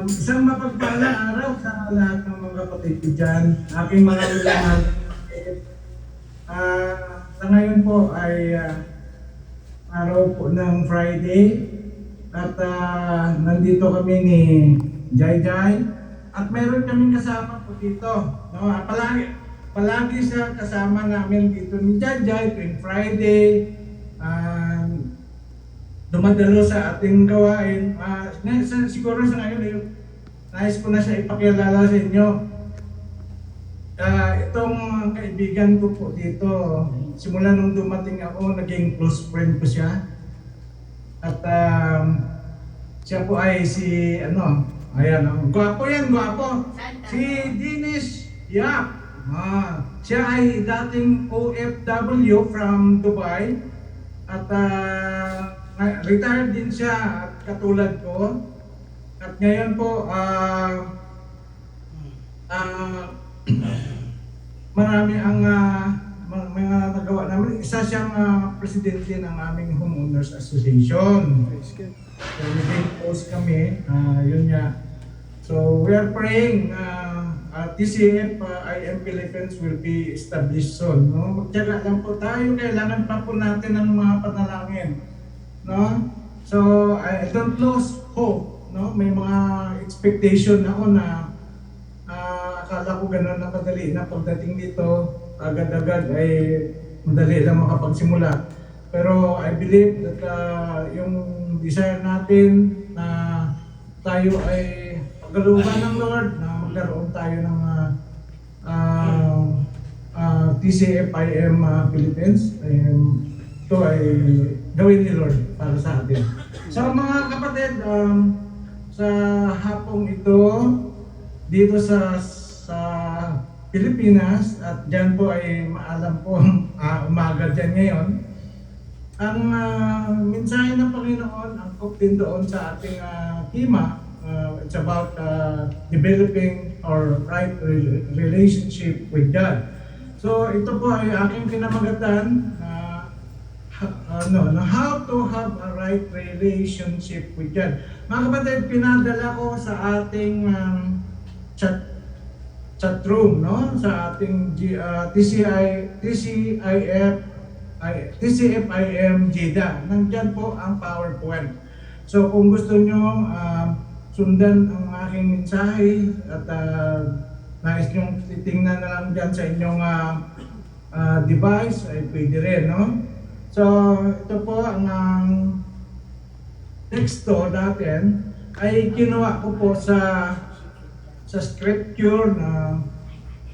Isang mapagpalang araw sa lahat ng mga kapatid ko dyan. Aking mga ulangan. Sa ngayon po ay araw po ng Friday. At nandito kami ni Jai Jai. At meron kaming kasama po dito. No? Palagi siya kasama namin dito ni Jai Jai tuwing Friday. Dumadalo sa ating gawain. Siguro sa ngayon, nais ko na siya ipakilala sa inyo. Itong kaibigan ko po dito, simula nung dumating ako, naging close friend ko siya. At siya po ay si, ayan, gwapo yan, gwapo. Si Dennis Yap. Siya ay dating OFW from Dubai. At retired din siya at katulad ko. At ngayon po, marami ang mga nagawa namin. Isa siyang presidente ng aming Homeowners Association. So, nag-post kami, yun nga. So, we are praying TCF IM Philippines will be established soon. No? Magtiyaga lang po tayo, kailangan pa po natin ng mga panalangin. No? So, I don't lose hope. No? May mga expectation ako na akala ko gano'n na kadali na pagdating dito, agad-agad ay madali lang makapagsimula. Pero I believe that yung desire natin na tayo ay pagkalooban ng Lord, na magkaroon tayo ng TCFIM Philippines. Ito ay gawin ni Lord para sa atin. So mga kapatid, sa hapong ito, dito sa Pilipinas, at dyan po ay maalam po umaga dyan ngayon, ang mensahe ng Panginoon, ang din doon sa ating hima, it's about developing our right relationship with God. So ito po ay aking pinamagatan na how to have a right relationship with God. Mga kapatid, pinadala ko sa ating chat room, no? Sa ating TCFIM JEDA. Nandyan po ang PowerPoint. So kung gusto nyo sundan ang aking mensahe at nais nyo titingnan na lang dyan sa inyong device, ay pwede rin, no? So ito po ang texto natin ay kinuha ko po sa scripture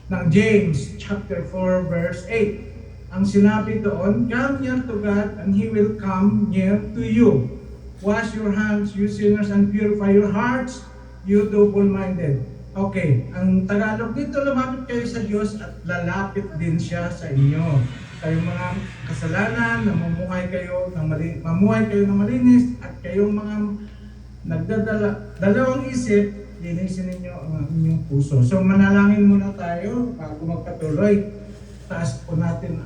ng James chapter 4 verse 8. Ang sinabi doon, come near to God and He will come near to you. Wash your hands, you sinners, and purify your hearts, you double-minded. Okay, ang Tagalog dito, lumapit kayo sa Diyos at lalapit din siya sa inyo. Kayong mga kasalanan, mamuhay kayo ng malinis, at kayong mga dalawang isip, linisin ninyo ang inyong puso. So manalangin muna tayo bago magpatuloy. Taas po natin,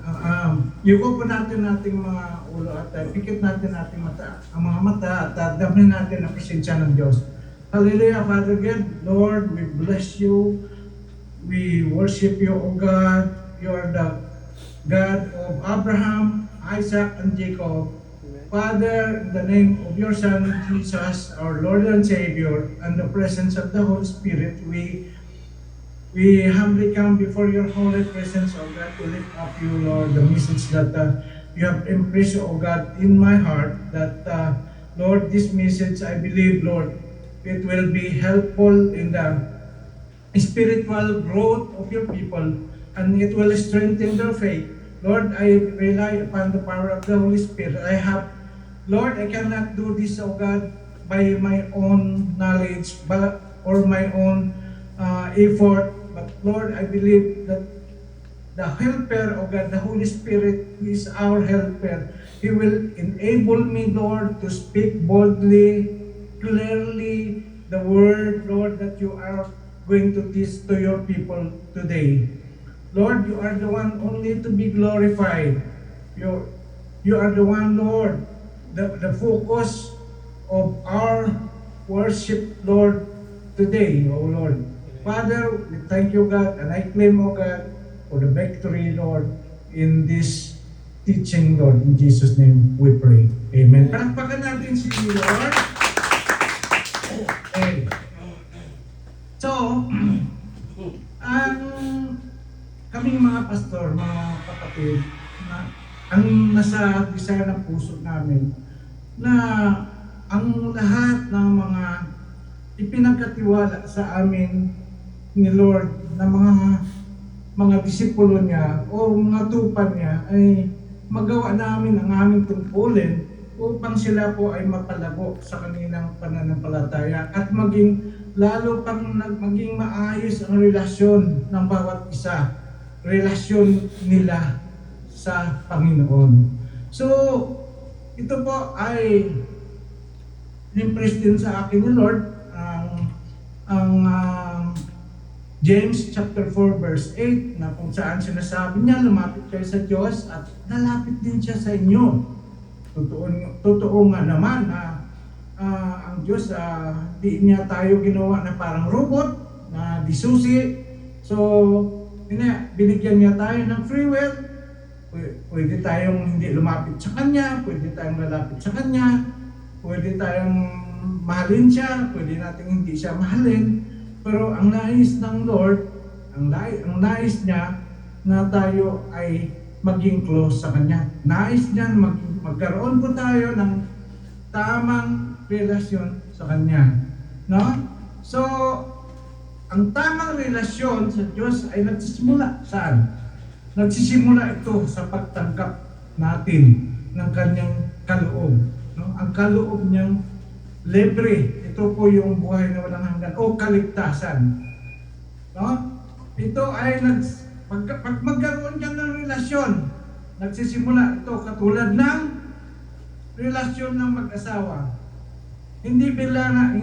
yuko po natin ating mga ulo at pikit natin ating mata, ang mga mata, at damhin natin ang presensya ng Diyos. Hallelujah, Father God, Lord, we bless you. We worship you, O God. You are the God of Abraham, Isaac, and Jacob. Father, in the name of your Son, Jesus, our Lord and Savior, and the presence of the Holy Spirit, we humbly come before your holy presence, O God, to lift up you, Lord, the message that you have impressed, O God, in my heart, that, Lord, this message, I believe, Lord, it will be helpful in the spiritual growth of your people, and it will strengthen their faith. Lord, I rely upon the power of the Holy Spirit. Lord, I cannot do this, O God, by my own knowledge or my own effort. But Lord, I believe that the helper, O God, the Holy Spirit is our helper. He will enable me, Lord, to speak boldly, clearly, the word, Lord, that you are going to teach to your people today. Lord, you are the one only to be glorified. You are the one, Lord, the focus of our worship, Lord, today, O Lord. Father, we thank you, God, and I claim, O God, for the victory, Lord, in this teaching, Lord. In Jesus' name we pray. Amen. Palakpakan natin si Lord. Okay. So, ang kaming mga pastor, mga kapatid, ang nasa desire ng puso namin na ang lahat ng mga ipinagkatiwala sa amin ni Lord na mga disipulo niya o mga tupan niya ay magawa namin ang aming tungkulin upang sila po ay mapalago sa kanilang pananampalataya at maging lalo pang maging maayos ang relasyon ng bawat isa, relasyon nila sa Panginoon. So, ito po ay impress din sa akin ni Lord ang James chapter 4 verse 8 na kung saan sinasabi niya, lumapit kayo sa Diyos at lalapit din siya sa inyo. Totoo nga naman na ang Diyos, di niya tayo ginawa na parang robot, na disusi. So, binigyan niya tayo ng free will. Pwede tayong hindi lumapit sa Kanya, pwede tayong lalapit sa Kanya, pwede tayong mahalin siya, pwede natin hindi siya mahalin. Pero ang nais ng Lord, ang nais niya na tayo ay maging close sa Kanya. Nais niya magkaroon po tayo ng tamang relasyon sa Kanya. No? So, ang tamang relasyon sa Diyos ay nagsisimula saan? Nagsisimula ito sa pagtanggap natin ng Kanyang kaloob. No? Ang kaloob niyang libre. Ito po yung buhay na walang hanggan o kaligtasan. No? Ito ay pag magkaroon ka ng relasyon, nagsisimula ito katulad ng relasyon ng mag-asawa. Hindi bigla na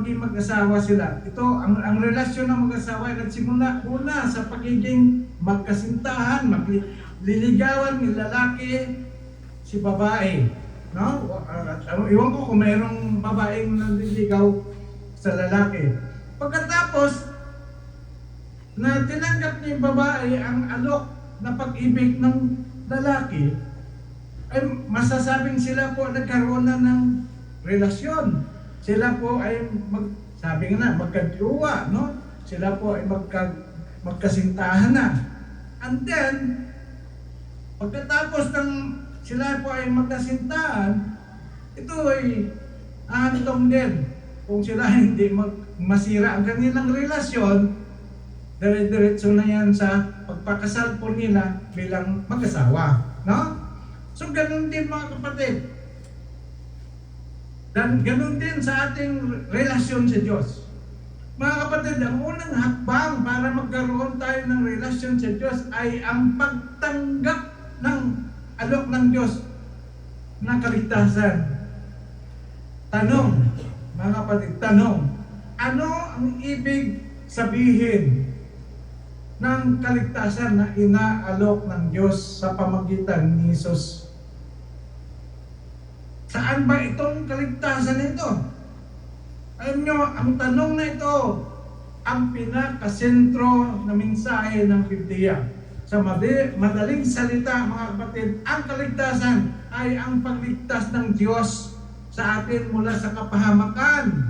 maging mag-asawa sila. Ito, ang relasyon ng mag-asawa ay nagsimula una sa pagiging magkasintahan, magliligawan ng lalaki si babae. No? Iwan ko kung mayroong babaeng nanliligaw sa lalaki. Pagkatapos, na tinanggap niya yung babae ang alok na pag-ibig ng lalaki, ay masasabing sila po nagkaroon na ng relasyon. Sila po ay sabi nga na, magkadiwa, no? Sila po ay magkasintahan na. And then, pagkatapos ng sila po ay magkasintahan, ito ay ahantong din. Kung sila hindi masira ang kanilang relasyon, dire-diretso na yan sa pagpakasal po nila bilang mag-asawa. No? So, ganun din mga kapatid. Dan ganun din sa ating relasyon sa Diyos. Mga kapatid, ang unang hakbang para magkaroon tayo ng relasyon sa Diyos ay ang pagtanggap ng alok ng Diyos na kaligtasan. Tanong, mga kapatid, tanong, ano ang ibig sabihin ng kaligtasan na inaalok ng Diyos sa pamagitan ni Jesus? Saan ba itong kaligtasan ito? Alam nyo, ang tanong na ito, ang pinakasentro na mensahe ng Biblia. Sa madaling salita, mga kapatid, ang kaligtasan ay ang pagligtas ng Diyos sa atin mula sa kapahamakan.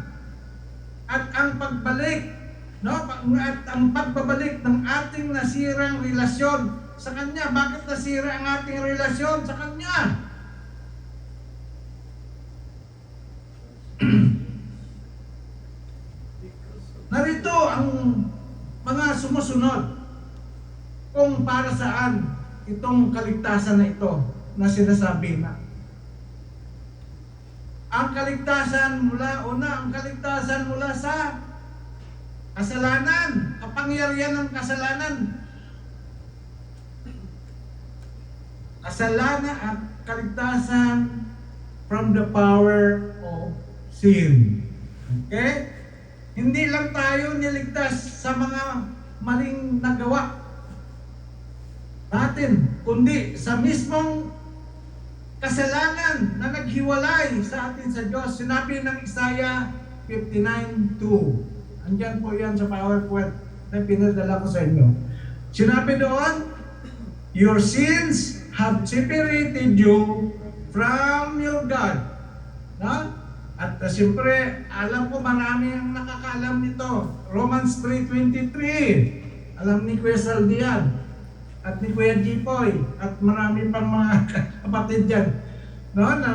At ang pagbalik, no? At ang pagbabalik ng ating nasirang relasyon sa Kanya. Bakit nasira ang ating relasyon sa Kanya? Narito ang mga sumusunod kung para saan itong kaligtasan na ito na sinasabi na. Ang kaligtasan ang kaligtasan mula sa kasalanan, kapangyarihan ng kasalanan. Kasalanan at kaligtasan from the power of sin. Okay? Hindi lang tayo niligtas sa mga maling nagawa natin, kundi sa mismong kasalanan na naghiwalay sa atin sa Diyos. Sinabi ng Isaiah 59:2. Andyan po yan sa PowerPoint na pinadala ko sa inyo. Sinabi doon, your sins have separated you from your God. No? At siyempre, alam ko marami ang nakakaalam nito. Romans 3:23. Alam ni Kuya Saldian at ni Kuya Jipoy at marami pang mga kapatid dyan. No? Na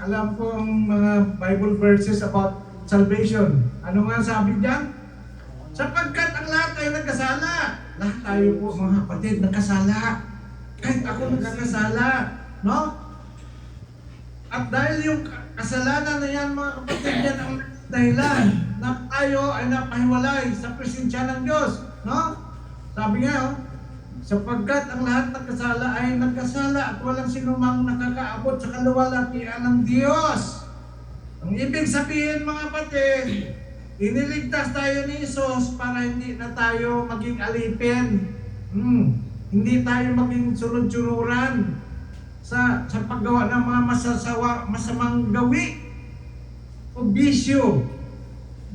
alam ko ang mga Bible verses about salvation. Ano nga sabi dyan? Sapagkat ang lahat ay nagkasala. Lahat tayo po mga kapatid nagkasala. Kahit ako nagkasala. No? At dahil yung kasalanan na yan mga kapatid, yan ang dahilan na tayo ay napahiwalay sa presensya ng Diyos. No? Sabi nga, sapagkat ang lahat nagkasala ay nagkasala at walang sinumang nakakaabot sa kaluwalhatian ng Diyos. Ang ibig sabihin mga kapatid, iniligtas tayo ni Jesus para hindi na tayo maging alipin. Hindi tayo maging sunod-sunuran sa paggawa ng mga masamang gawi o bisyo.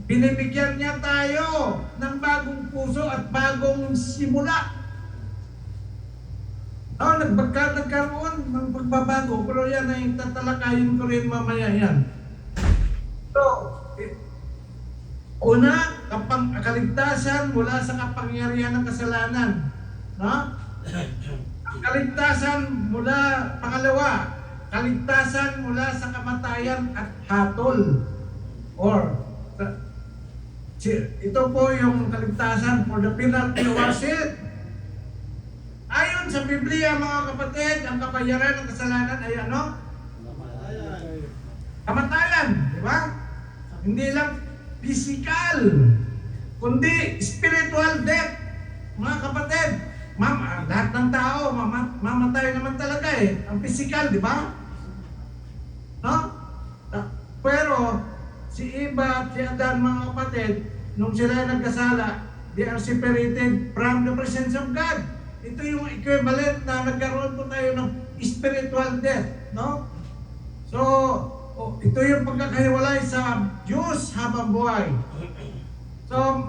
Binibigyan niya tayo ng bagong puso at bagong simula. Nagkaroon ng pagbabago, pero yan ay tatalakayin ko rin mamaya yan. So, una, kaligtasan mula sa kapangyarihan ng kasalanan. No? Kaligtasan mula, pangalawa, kaligtasan mula sa kamatayan at hatol. Ito po yung kaligtasan for the penalty of our sin. Ayon sa Biblia mga kapatid, ang kabayaran ng kasalanan ay ano? Kamatayan. Di ba? Hindi lang physical, kundi spiritual death. Mga kapatid, lahat ng tao mamatay naman talaga eh. Ang physical, di ba? No? Pero si Eva at si Adan mga kapatid, nung sila nagkasala, they are separated from the presence of God. Ito yung equivalent na nagkaroon po tayo ng spiritual death, no? So, ito yung pagkakahiwalay sa Diyos habang buhay. So,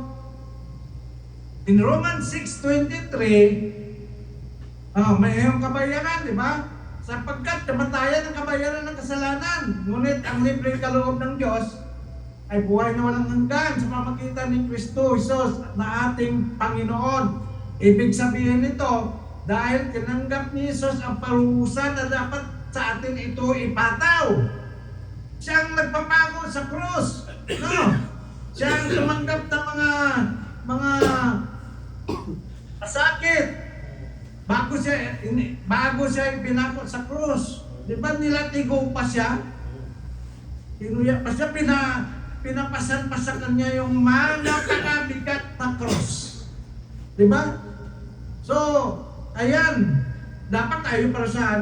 in Romans 6:23, may iyong kabayaran, di ba? Sapagkat kamatayan ang kabayaran ng kasalanan. Ngunit ang libreng kaloob ng Diyos ay buhay na walang hanggan sa pamamagitan ni Kristo Jesus na ating Panginoon. Ibig sabihin nito, dahil tinanggap ni Jesus ang parusa na dapat sa atin ito ipataw. Siya ang nagpapago sa krus. No? Siya ang tumanggap ng mga sakit. Bago siya ipinako sa krus. Di ba nilatigo pa siya? Tinuya pa siya, pinapasan pa sa kanya yung napakabigat na krus. Di ba? So, ayan, dapat tayo para sa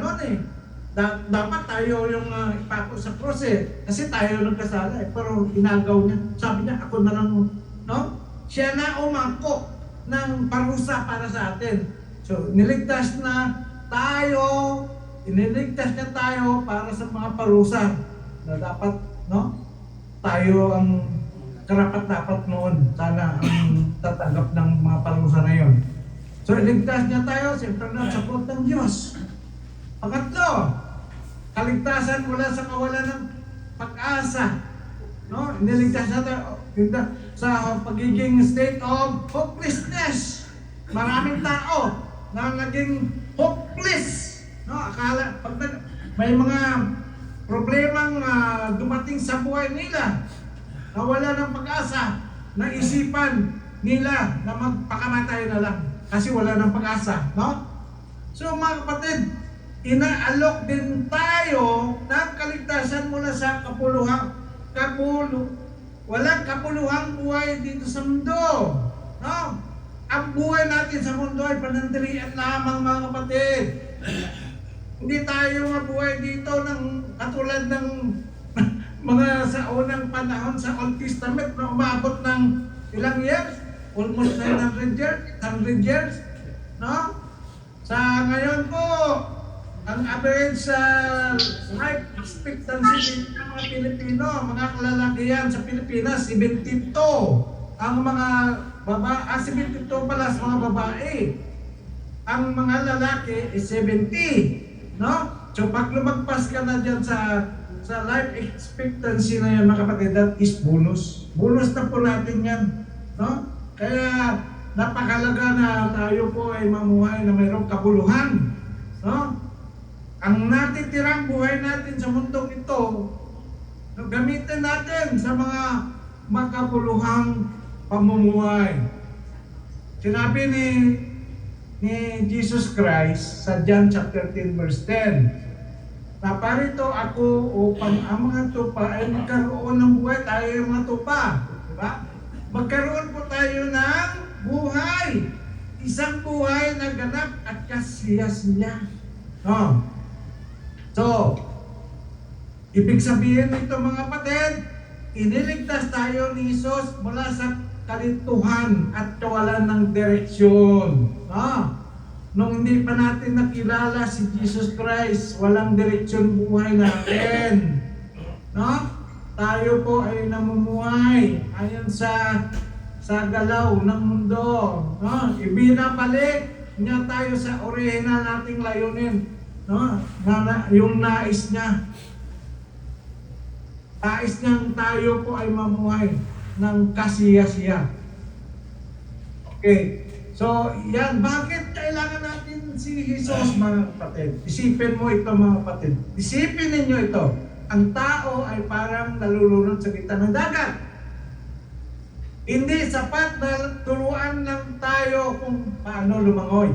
dapat tayo yung ipako sa krus eh. Kasi tayo nagkasala eh. Pero inagaw niya. Sabi niya, ako na lang, no? Siya na umako ng parusa para sa atin. So, iniligtas niya tayo para sa mga parusa na dapat, no? Tayo ang karapat-dapat noon. Sana ang tatanggap ng mga parusa na yon. So, iligtas niya tayo, siyempre na sa plot ng Diyos. Pangatlo, kaligtasan mula sa kawalan ng pag-asa. No? Iniligtas niya tayo sa pagiging state of hopelessness. Maraming tao na naging hopeless. No? Akala, may mga problemang dumating sa buhay nila, nawala ng pag-asa, naisipan nila na magpakamatay na lang. Kasi wala ng pag-asa, no? So mga kapatid, inaalok din tayo ng kaligtasan mula sa walang kapuluhang buhay dito sa mundo, no? Ang buhay natin sa mundo ay panandalian lamang mga kapatid. Hindi tayo mabuhay dito ng katulad ng mga sa unang panahon sa Old Testament na umabot ng ilang years? Almost 900 years, 100 years, no? Sa ngayon po, Ang average life expectancy ng mga Pilipino, mga kalalakihan sa Pilipinas, 72. Ang mga 72 pala sa mga babae. Ang mga lalaki is 70. No? So pag lumagpas ka na dyan sa life expectancy na yan, mga kapatid, that is bonus. Bonus na po natin yan. No? Kaya napakalaga na tayo po ay mamuhay na mayroong kabuluhan. No? Ang natitirang buhay natin sa mundong ito, gamitin natin sa mga makabuluhang pamumuhay. Sinabi ni Jesus Christ sa John chapter 10 verse 10, na parito ako upang ang mga tupa ay magkaroon ng buhay, tayo yung mga tupa. Diba? Magkaroon po tayo ng buhay. Isang buhay na ganap at kasiya-siya. No? So, ibig sabihin nito mga kapatid, iniligtas tayo ni Jesus mula sa kalituhan at kawalan ng direksyon. Nung hindi pa natin nakilala si Jesus Christ, walang direksyon buhay natin. No? Tayo po ay namumuhay ayon sa galaw ng mundo. No? Ibinabalik niya tayo sa original nating layunin. No? Yung nais niya. Nais niyang tayo po ay mamuhay ng kasiya-siya. Okay. So, yan. Bakit kailangan natin si Jesus, mga kapatid? Isipin mo ito, mga kapatid. Isipin ninyo ito. Ang tao ay parang nalulunod sa gitna ng dagat. Hindi sapat na turuan lang tayo kung paano lumangoy.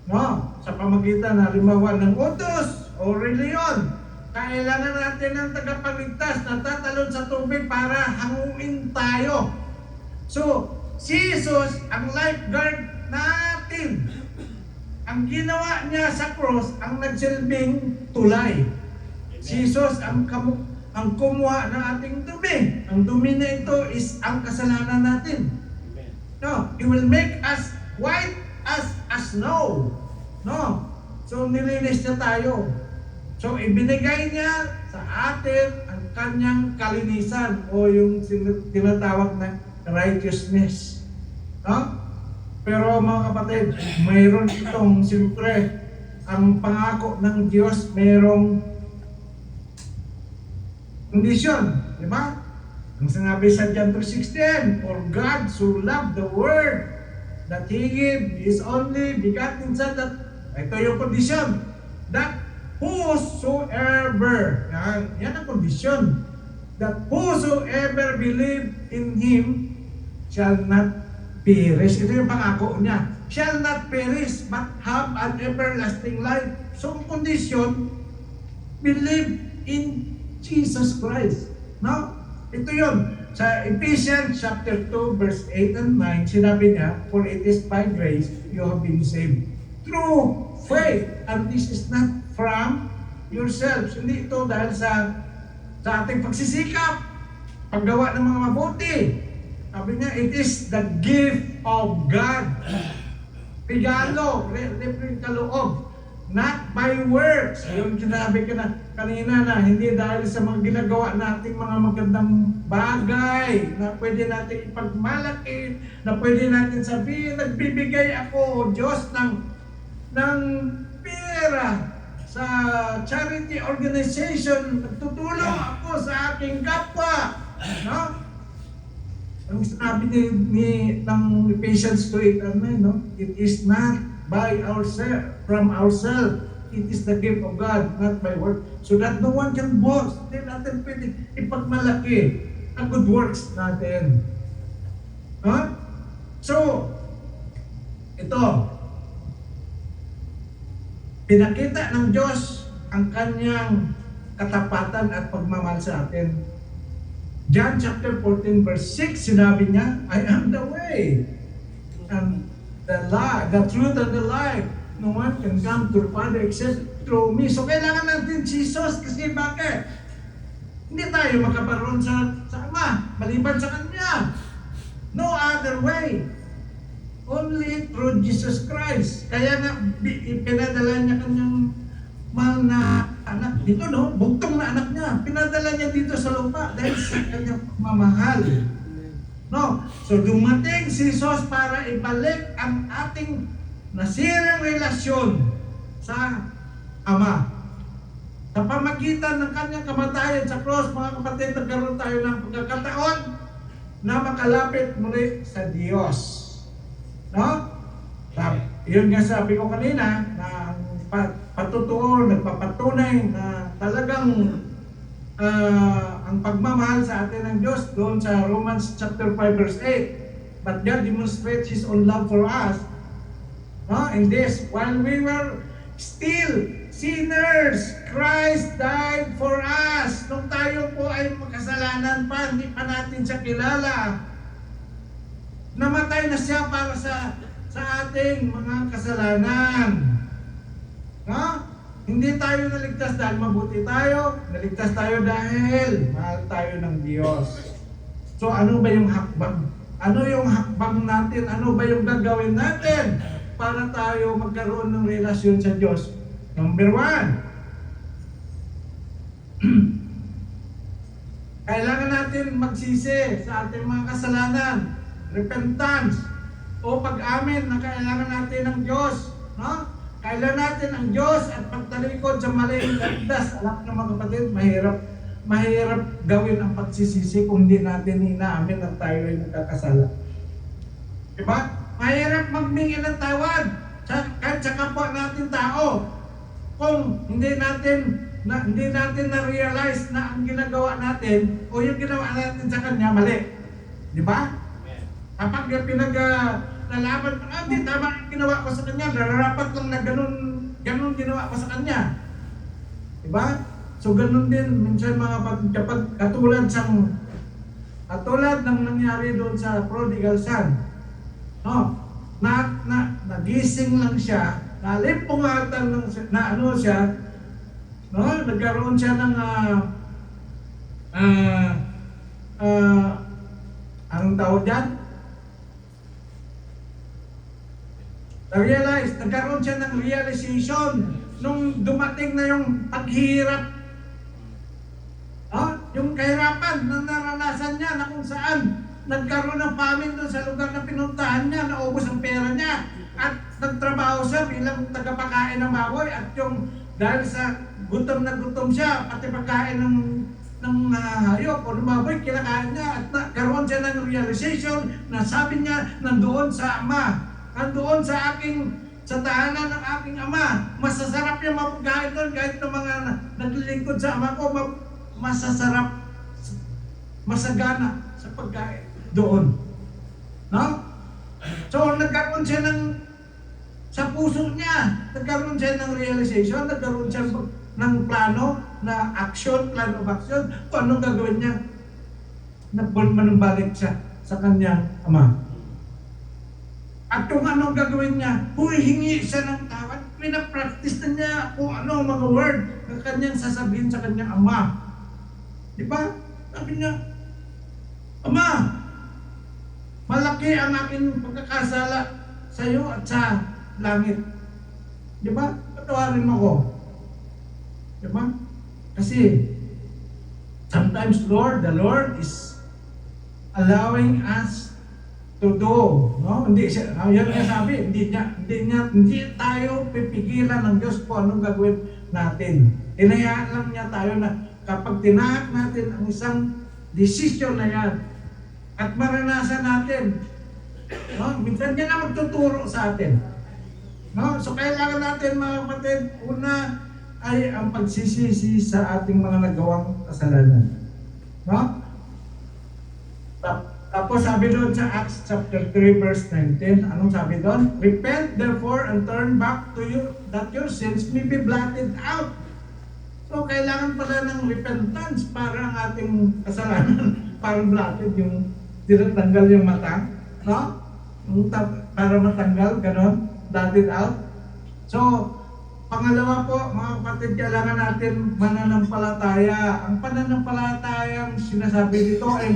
No? Sa pamagitan na halimbawa ng utos o reliyon. Kailangan natin ng tagapagligtas na tatalon sa tubig para hanguin tayo. So, si Jesus, ang lifeguard natin. Ang ginawa niya sa cross, ang nagsilbing tulay. Si Jesus, ang kumuha ng ating dumi. Ang dumi na ito is ang kasalanan natin. No, He will make us white as snow. No? So, nilinis niya tayo. So, ibinigay niya sa atin ang kanyang kalinisan o yung tinatawag na righteousness. No? Pero mga kapatid, mayroon itong siyempre, ang pangako ng Diyos, mayroong kondisyon. Di ba? Ang sinabi sa John 3:16, for God so loved the world that He gave His only begotten Son, that ito yung kondisyon, that whosoever, yan ang kondisyon, that whosoever believe in Him shall not perish. Ito yung pangako niya. Shall not perish, but have an everlasting life. So, ang kondisyon, believe in Jesus Christ. No? Ito yun. Sa Ephesians chapter 2, verse 8 and 9, sinabi niya, for it is by grace you have been saved through faith. And this is not from yourselves. Hindi ito dahil sa ating pagsisikap, paggawa ng mga mabuti. Sabi niya, it is the gift of God. Regalo, kaloob, not by works. Yung sinabi ka na kanina na hindi dahil sa mga ginagawa nating mga magandang bagay na pwede natin ipagmalaki, na pwede natin sabihin, nagbibigay ako, Diyos, ng pera sa charity organization, nagtutulong ako sa aking kapwa. No? Ang sinabi ng Ephesians 2:8 and 9, no? It is not by ourselves, from ourselves. It is the gift of God, not by work. So that no one can boast. Hindi natin pwede ipagmalaki ang good works natin. Huh? So, ito, pinakita ng Diyos ang kanyang katapatan at pagmamahal sa atin. John chapter 14 verse 6, sinabi niya, I am the way and the truth and the life. No one can come to the Father except through me. So kailangan natin si Jesus kasi bakit? Hindi tayo makaparoon sa Ama, maliban sa Kanya. No other way. Only through Jesus Christ. Kaya nga, pinadala niya kanyang mahal na anak. Dito, no? Bugtong na anak niya. Pinadala niya dito sa lupa dahil sa kanyang pagmamahal. No? So, dumating si Jesus para ibalik ang ating nasirang relasyon sa Ama. Sa pamagitan ng kanyang kamatayan sa cross, mga kapatid, nagkaroon tayo ng pagkakataon na makalapit muli sa Diyos. No? Yun nga sabi ko kanina, na patutuo, nagpapatunay na talagang ang pagmamahal sa atin ng Diyos doon sa Romans chapter 5 verse 8. But God demonstrates His own love for us. No? In this, while we were still sinners, Christ died for us. Nung tayo po ay makasalanan pa, hindi pa natin siya kilala, namatay na siya para sa ating mga kasalanan. No? Hindi tayo naligtas dahil mabuti tayo, naligtas tayo dahil mahal tayo ng Diyos. So ano ba yung hakbang? Ano yung hakbang natin? Ano ba yung gagawin natin para tayo magkaroon ng relasyon sa Diyos? Number 1, kailangan natin magsisi sa ating mga kasalanan, repentance, o pag-amin na kailangan natin ng Diyos. No? Kailangan natin ang Diyos at pagtalikod sa maling landas. Alam nyo mga kapatid, mahirap gawin ang pagsisisi kung hindi natin inaamin na tayo ay nagkakasala. Diba? Mahirap magmingi ng tawad kahit sa kapwa natin tao. Kung hindi natin na-realize na ang ginagawa natin o yung ginawa natin sa kanya mali. Di ba? Kapag nalaman, di tama ang ginawa ko sa kanya, nararapat lang na ganun ginawa ko sa kanya. Di ba? So ganun din, minsan kapag katulad ng nangyari doon sa prodigal son. No? Nagising lang siya, nalimpungatan lang siya, no? Nagkaroon siya ng anong tawag dyan? Nagkaroon siya ng realization nung dumating na yung paghihirap. Yung kahirapan na naranasan niya na kung saan nagkaroon ng famine doon sa lugar na pinuntahan niya, naubos ang pera niya at nagtrabaho siya bilang tagapakain ng baboy at yung dahil sa gutom na gutom siya, pati pagkain ng hayop o ng baboy, kinakain niya at nagkaroon siya ng realization na sabi niya, nandoon sa Ama, nandoon sa tahanan ng aking Ama, masasarap yung mapagkain doon kahit ng mga naglilingkod sa Ama ko, masasarap, masagana sa pagkain doon. No? So, nagkaroon siya sa puso niya, nagkaroon siya ng realization, nagkaroon siya ng plano, na plan of action, kung anong gagawin niya. Manumbalik siya sa kanyang Ama. At kung anong gagawin niya, humihingi siya ng tawad, pinapractice na niya kung ano mga word na kanyang sasabihin sa kanyang Ama. Di ba? Sabi niya, Ama, malaki ang aking pagkakasala sa iyo at sa langit. Di ba? Patawarin mo ko. Di ba? Kasi sometimes the Lord is allowing us to do, no? Hindi siya, yan nga sabi, hindi tayo pipigilan ng Diyos kung anong gagawin natin. Hinayaan lang niya tayo na kapag tinahak natin ang isang desisyon na yan at maranasan natin, no? Minsan yan ang magtuturo sa atin. No? So kailangan natin mga kapatid, una ay ang pagsisisi sa ating mga nagawang kasalanan. No? Tapos sabi doon sa Acts chapter 3 verse 19, anong sabi doon? Repent therefore and turn back to you that your sins may be blotted out. So kailangan pala ng repentance para ang ating kasalanan parang blotted, yung tinatanggal yung mata, no? Para matanggal, ganon, blotted out. So, pangalawa po, mga kapatid, kailangan natin mananampalataya. Ang pananampalatayang sinasabi dito ay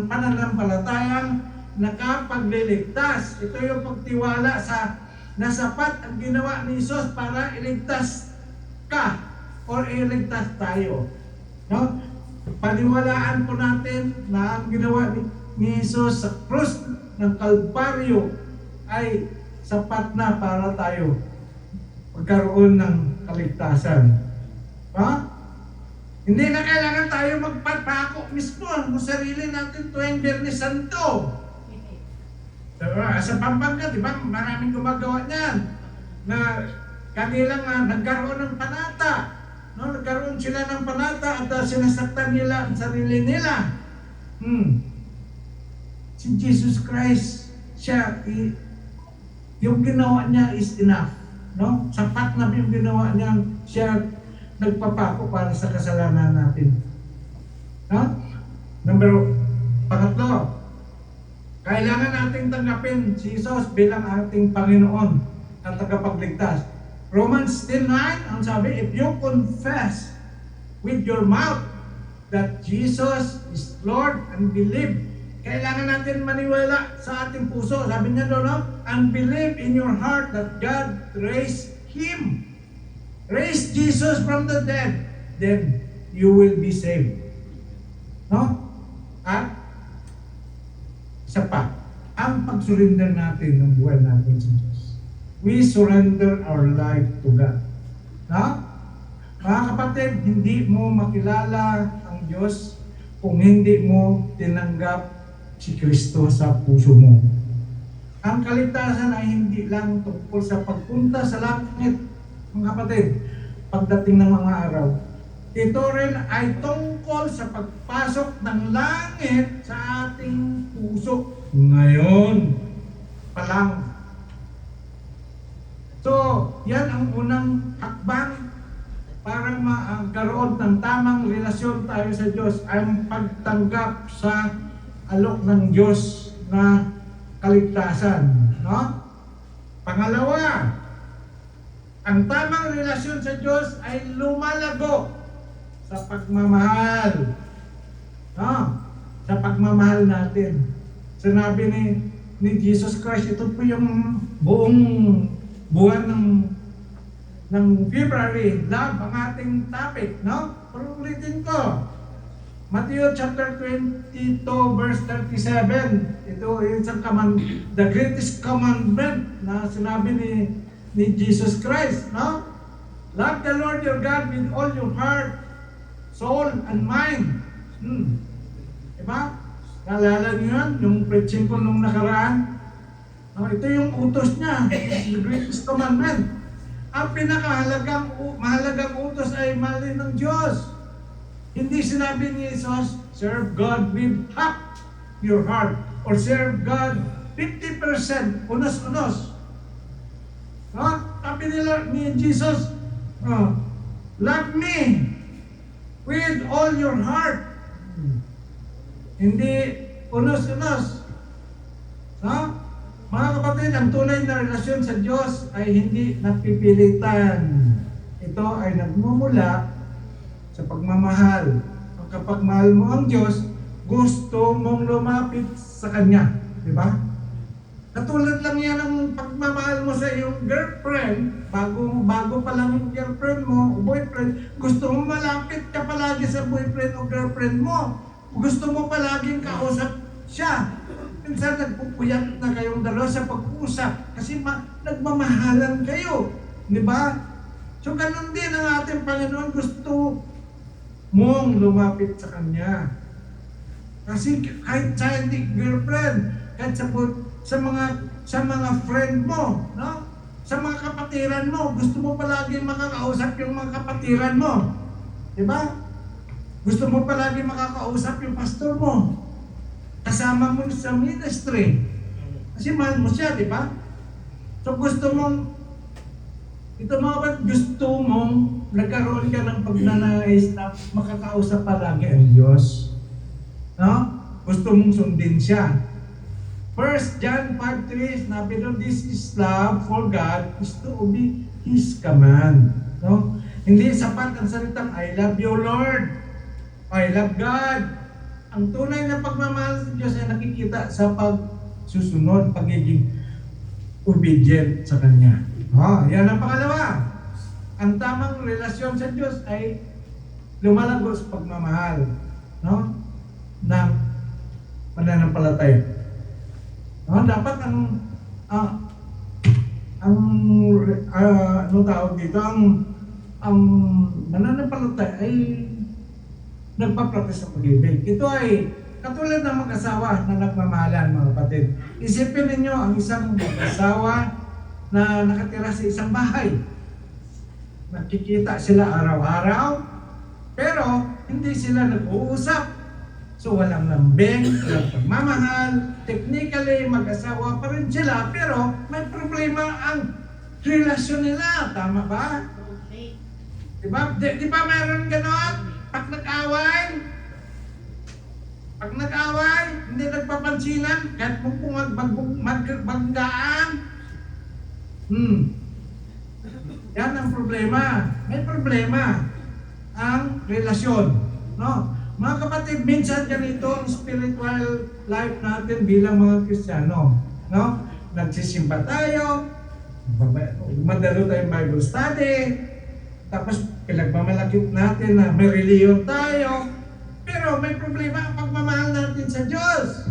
pananampalatayang nakapagliligtas. Ito yung pagtiwala na sapat ang ginawa ni Jesus para iligtas ka or iligtas tayo. No? Paniwalaan po natin na ang ginawa ni Jesus sa krus ng Kalbaryo ay sapat na para tayo magkaroon ng kaligtasan. Ha? Hindi na kailangan tayo magpapako mismo ang sarili natin tuwing Biyernes Santo. Sa Pampanga, di ba? Maraming gumagawa niyan. Na kanila nga nagkaroon ng panata. No? Nagkaroon sila ng panata at sinasaktan nila ang sarili nila. Si Jesus Christ, siya, yung ginawa niya is enough. No? Sapat na yung ginawa niya, siya nagpapako para sa kasalanan natin. No? Pangatlo, kailangan nating tanggapin si Jesus bilang ating Panginoon at tagapagligtas. Romans 10:9, ang sabi, if you confess with your mouth that Jesus is Lord and believe, kailangan natin maniwala sa ating puso. Sabi niya doon, no? And believe in your heart that God raised Him. Raise Jesus from the dead, then you will be saved. No? At isa pa, ang pag-surrender natin ng buhay natin sa Diyos. We surrender our life to God. No? Mga kapatid, hindi mo makilala ang Diyos kung hindi mo tinanggap si Kristo sa puso mo. Ang kaligtasan ay hindi lang tungkol sa pagpunta sa langit, mga kapatid, pagdating ng mga araw. Ito rin ay tungkol sa pagpasok ng langit sa ating puso ngayon pa lang. So, yan ang unang hakbang para magkaroon ng tamang relasyon tayo sa Diyos, ang pagtanggap sa alok ng Diyos na kaligtasan. No? Pangalawa, ang tamang relasyon sa Diyos ay lumalago sa pagmamahal. No? Sa pagmamahal natin. Sinabi ni Jesus Christ, ito po yung buong buwan ng February, love ang ating topic, no? Pero ulitin ko. Matthew chapter 22 verse 37. Ito is the greatest commandment na sinabi ni Jesus Christ, no? Love the Lord your God with all your heart, soul, and mind. Diba? Naalala niyo yan? Yung preaching ko nung nakaraan? Ito yung utos niya, the greatest commandment. Ang mahalagang utos ay mahalin ng Diyos. Hindi sinabi ni Jesus, serve God with half your heart or serve God 50%, unos-unos. Sabi nila ni Jesus, love me with all your heart. Hindi unos-unos. Mga kapatid, ang tunay na relasyon sa Diyos ay hindi napipilitan. Ito ay nagmumula sa pagmamahal. Kapag mahal mo ang Diyos, gusto mong lumapit sa Kanya. Di ba? Katulad lang yan ang pagmamahal mo sa iyong girlfriend, bago pa lang yung girlfriend mo o boyfriend, gusto mo malapit ka palagi sa boyfriend o girlfriend mo. Gusto mo palaging kausap siya. Minsan nagpupuyat na kayong dalawa sa pag-uusap kasi nagmamahalan kayo. Di ba? So ganun din ang ating Panginoon, gusto mong lumapit sa Kanya. Kasi kahit sa hindi girlfriend, kahit sa mga friend mo, no? Sa mga kapatiran mo, gusto mo palagi makakausap yung mga kapatiran mo. Di ba? Gusto mo palagi makakausap yung pastor mo. Kasama mo sa ministry. Kasi mahal mo siya, di ba? So gusto mong, gusto mong nagkaroon ka ng pagnanais na makakausap palagi ang Diyos. No? Gusto mong sundin siya. 1 John 5:3, sinabi doon, this is love for God is to obey His command. No? Hindi sapat ang salitang, I love you Lord. I love God. Ang tunay na pagmamahal sa Diyos ay nakikita sa pagsusunod, pagiging obedient sa Kanya. Yan ang pangalawa. ang tamang relasyon sa Diyos ay lumalago sa pagmamahal, no? Ng mananampalataya. No, dapat ano tawag dito, ang mananampalataya ay nagpapractice ng pag-ibig. Ito ay katulad ng mag-asawa na nagmamahalan, mga kapatid. Isipin ninyo ang isang mag-asawa na nakatira sa isang bahay. Nakikita sila araw-araw, pero hindi sila nag-uusap. So walang lambing, walang pagmamahal. Technically, mag-asawa pa rin sila, pero may problema ang relasyon nila. Tama ba? Diba? Di ba mayroon ganon? Pag nag-away, hindi nagpapansinan, kahit kung magbanggaan. Yan ang problema. May problema ang relasyon. No? Mga kapatid, minsan ganito ang spiritual life natin bilang mga Kristiyano. No? Nagsisimba tayo, madalo tayong Bible study, tapos pinagmamalakit natin na may reliyon tayo, pero may problema ang pagmamahal natin sa Diyos.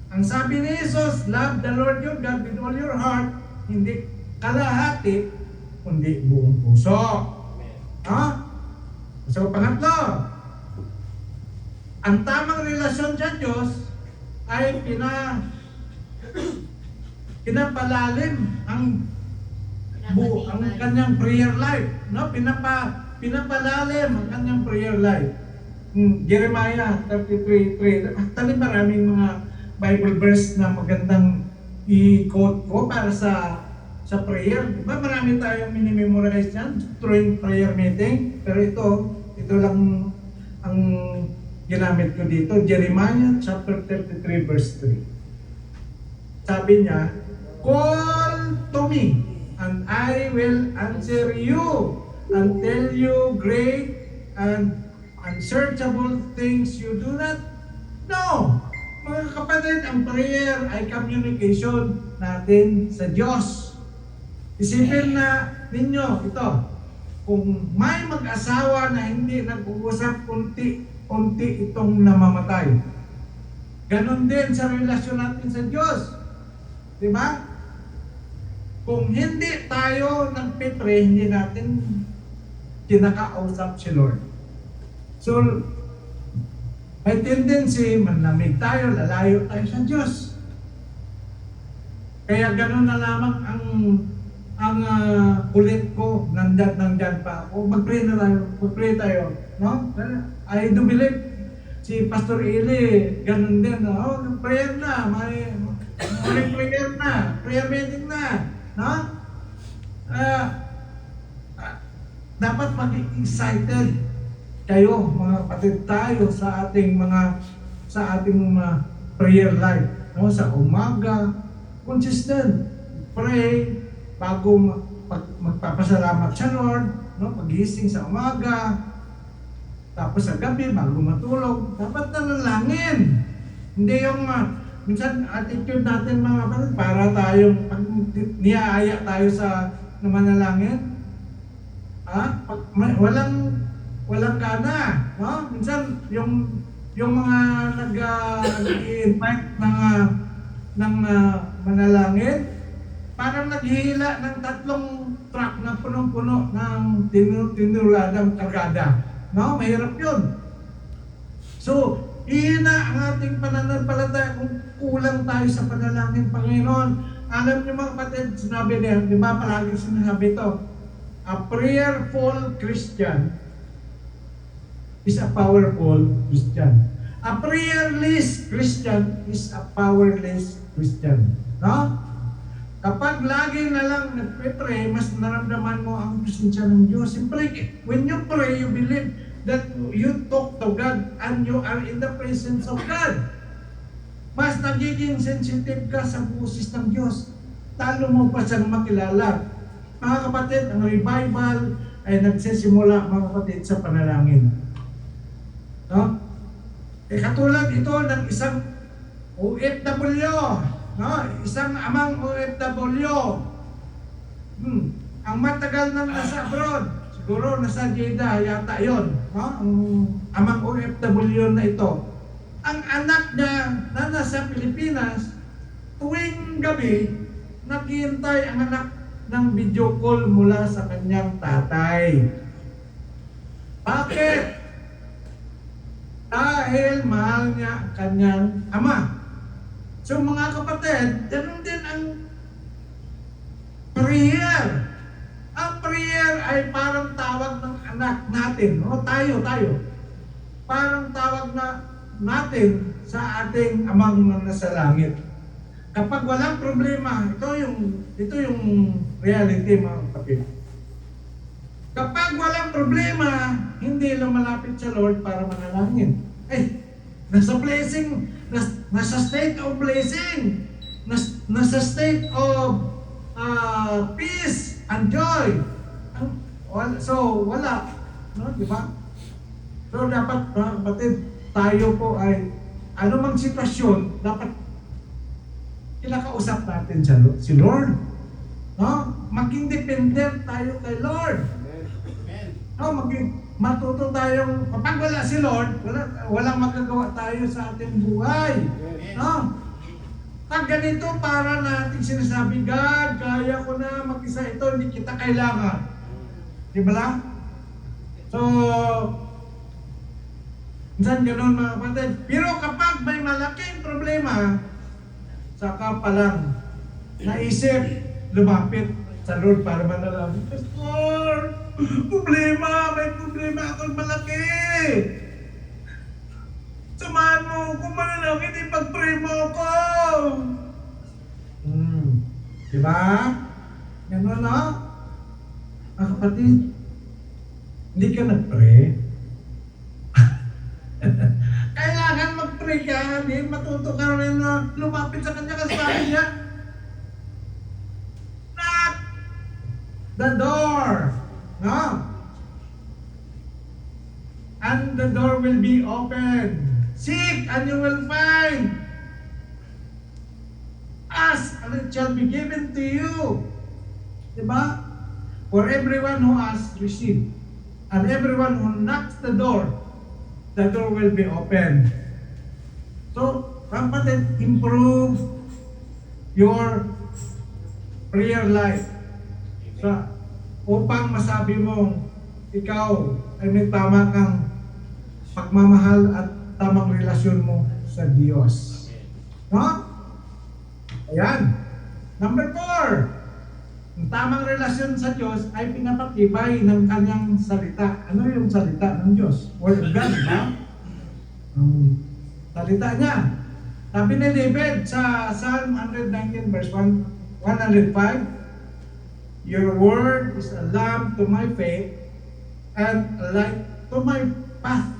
Ang sabi ni Jesus, love the Lord your God with all your heart, hindi kalahati, kundi buong puso. No? So, pangatlo, ang tamang relasyon sa Diyos ay pinapalalim ang kanyang prayer life, no? Pinapalalim ang kanyang prayer life. Jeremiah 33:3. Actually, maraming mga Bible verse na magandang i-quote ko para sa prayer. Diba marami tayong minimemorize yan during prayer meeting, pero ito lang ang ginamit ko dito. Jeremiah chapter 33 verse 3. Sabi niya, call to me and I will answer you and tell you great and unsearchable things you do not know. Mga kapatid, ang prayer ay communication natin sa Diyos. Isipin na ninyo ito, kung may mag-asawa na hindi nag-uusap, unti itong namamatay. Ganon din sa relasyon natin sa Diyos. Diba? Kung hindi tayo nagpipray, hindi natin kinakausap si Lord. So, may tendency, manlamig tayo, lalayo tayo sa Diyos. Kaya gano'n na lamang ang kulit ko, nandyan pa ako. Mag-pray tayo. No? I do believe si Pastor Eli, gano'n din. Prayer na, may prayer na, prayer meeting na. No? Dapat maging excited kayo, mga kapatid, tayo sa ating prayer life. No? Sa umaga, consistent. Pray bago magpapasalamat sa Lord, no? Pagising sa umaga, tapos sa gabi bago matulog, dapat nanalangin. Hindi yung minsan attitude natin, mga kapatid, para tayong pag niaaya tayo sa manalangin, walang gana, no? Minsan yung mga nag-invite ng manalangin, parang naghihila ng 3 truck na punong-puno ng tinuladang kargada. No? Mahirap yun. So, ihina ang ating pananampalataya kung kulang tayo sa panalangin, Panginoon. Alam niyo, mga kapatid, sinabi niya, di ba palagi sinasabi ito, a prayerful Christian is a powerful Christian. A prayerless Christian is a powerless Christian. No? Kapag lagi na lang nagpe-pray, mas naramdaman mo ang presensya ng Diyos. Simply, when you pray, you believe that you talk to God and you are in the presence of God. Mas nagiging sensitive ka sa boses ng Diyos. Talo mo pa siyang makilala. Mga kapatid, ang revival ay nagsisimula, mga kapatid, sa panalangin. No? Katulad ito ng isang OFW, no? Isang amang OFW. Ang matagal nang nasa abroad, siguro nasa Jeddah yata yon, no? Ang amang OFW na ito. Ang anak niya na nasa Pilipinas, tuwing gabi, naghihintay ang anak ng video call mula sa kanyang tatay. Bakit? Dahil mahal niya ang kanyang ama. So mga kapatid, ganun din ang prayer. Ang prayer ay parang tawag ng anak natin. O tayo. Parang tawag natin sa ating amang nasa langit. Kapag walang problema, ito yung reality mga kapatid. Kapag walang problema, hindi lumalapit sa Lord para manalangin. Nasa blessing, nasa state of blessing, nasa state of peace and joy. So, wala. No, di ba? So, dapat, mga kapatid, tayo po ay, anumang sitwasyon, dapat kinakausap natin si Lord. No? Maging dependent tayo kay Lord. No, matuto tayong, kapag wala si Lord, walang magagawa tayo sa ating buhay. No? Pag ganito, para natin sinasabi, God, kaya ko na mag-isa ito, hindi kita kailangan. Di ba lang? So, minsan ganun mga kapatid. Pero kapag may malaking problema, saka pa lang naisip, lumapit sa Lord para manalangin. Pastor, may problema akong malaki. Samahan mo kung manalangin, ipag-pray mo ako. Diba? Ganun na? Mga kapatid, hindi ka nag-pray. Kailangan mag-pray ka, hindi matuto ka rin na lumapit sa kanya kasi sabi niya, knock the door. No? And the door will be open. Seek and you will find. Ask and it shall be given to you. Diba? For everyone who asks, receive. And everyone who knocks the door will be open. So, kapatid, improve your prayer life. Upang masabi mong ikaw ay may tama kang pagmamahal at tamang relasyon mo sa Diyos. No? Ayan. Number 4. Ang tamang relasyon sa Diyos ay pinapatibay ng kanyang salita. Ano yung salita ng Diyos? Word of God, ba? Ang salita niya. Sabi ni David sa Psalm 119 verse 105, Your word is a lamp to my faith and a light to my path.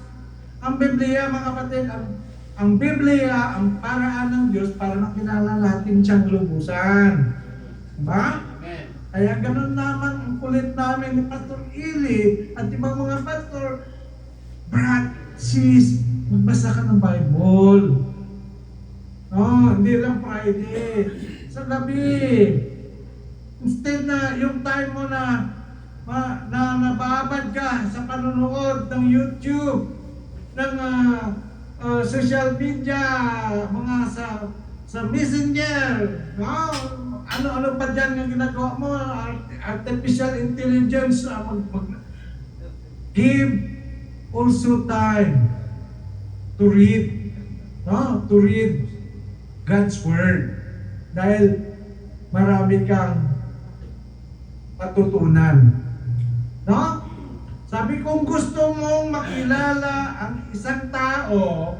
Ang Biblia, mga kapatid, ang Biblia, ang paraan ng Diyos para makilala natin siyang lubusan. Diba? Kaya ganun naman ang kulit namin ni Pastor Ili at ibang mga pastor, Brad, sis, magbasa ka ng Bible. No, hindi lang Friday. Sa gabi. Instead na yung time mo na nababad ka sa panonood ng YouTube, ng social media, mga sa Messenger, no? Ano pa dyan yung ginagawa mo, artificial intelligence, give also time to read, no? To read God's Word. Dahil marami kang matutunan. No? Sabi kong gusto mong makilala ang isang tao,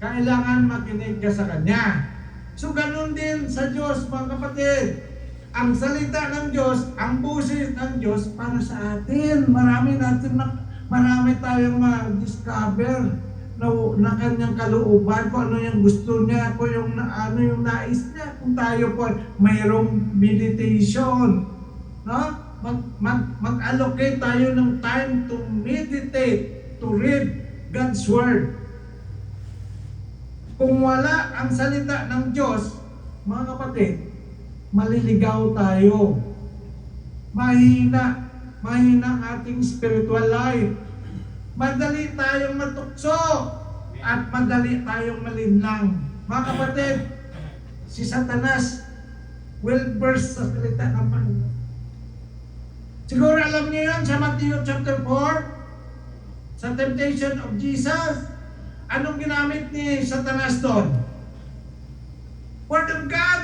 kailangan makinig ka sa kanya. So ganun din sa Diyos, mga kapatid. Ang salita ng Diyos, ang boses ng Diyos para sa atin. Marami tayong ma-discover na kanyang kalooban, kung ano yung gusto niya, kung ano yung nais niya. Kung tayo po mayroong meditation, no? Mag-allocate tayo ng time to meditate, to read God's Word. Kung wala ang salita ng Diyos, mga kapatid, maliligaw tayo. mahina ang ating spiritual life. Madali tayong matukso at madali tayong malinlang. Mga kapatid, si Satanas will burst sa salita ng Panginoon. Siguro alam niyo yan sa Matthew chapter 4, sa temptation of Jesus. Anong ginamit ni Satanas doon? Word of God,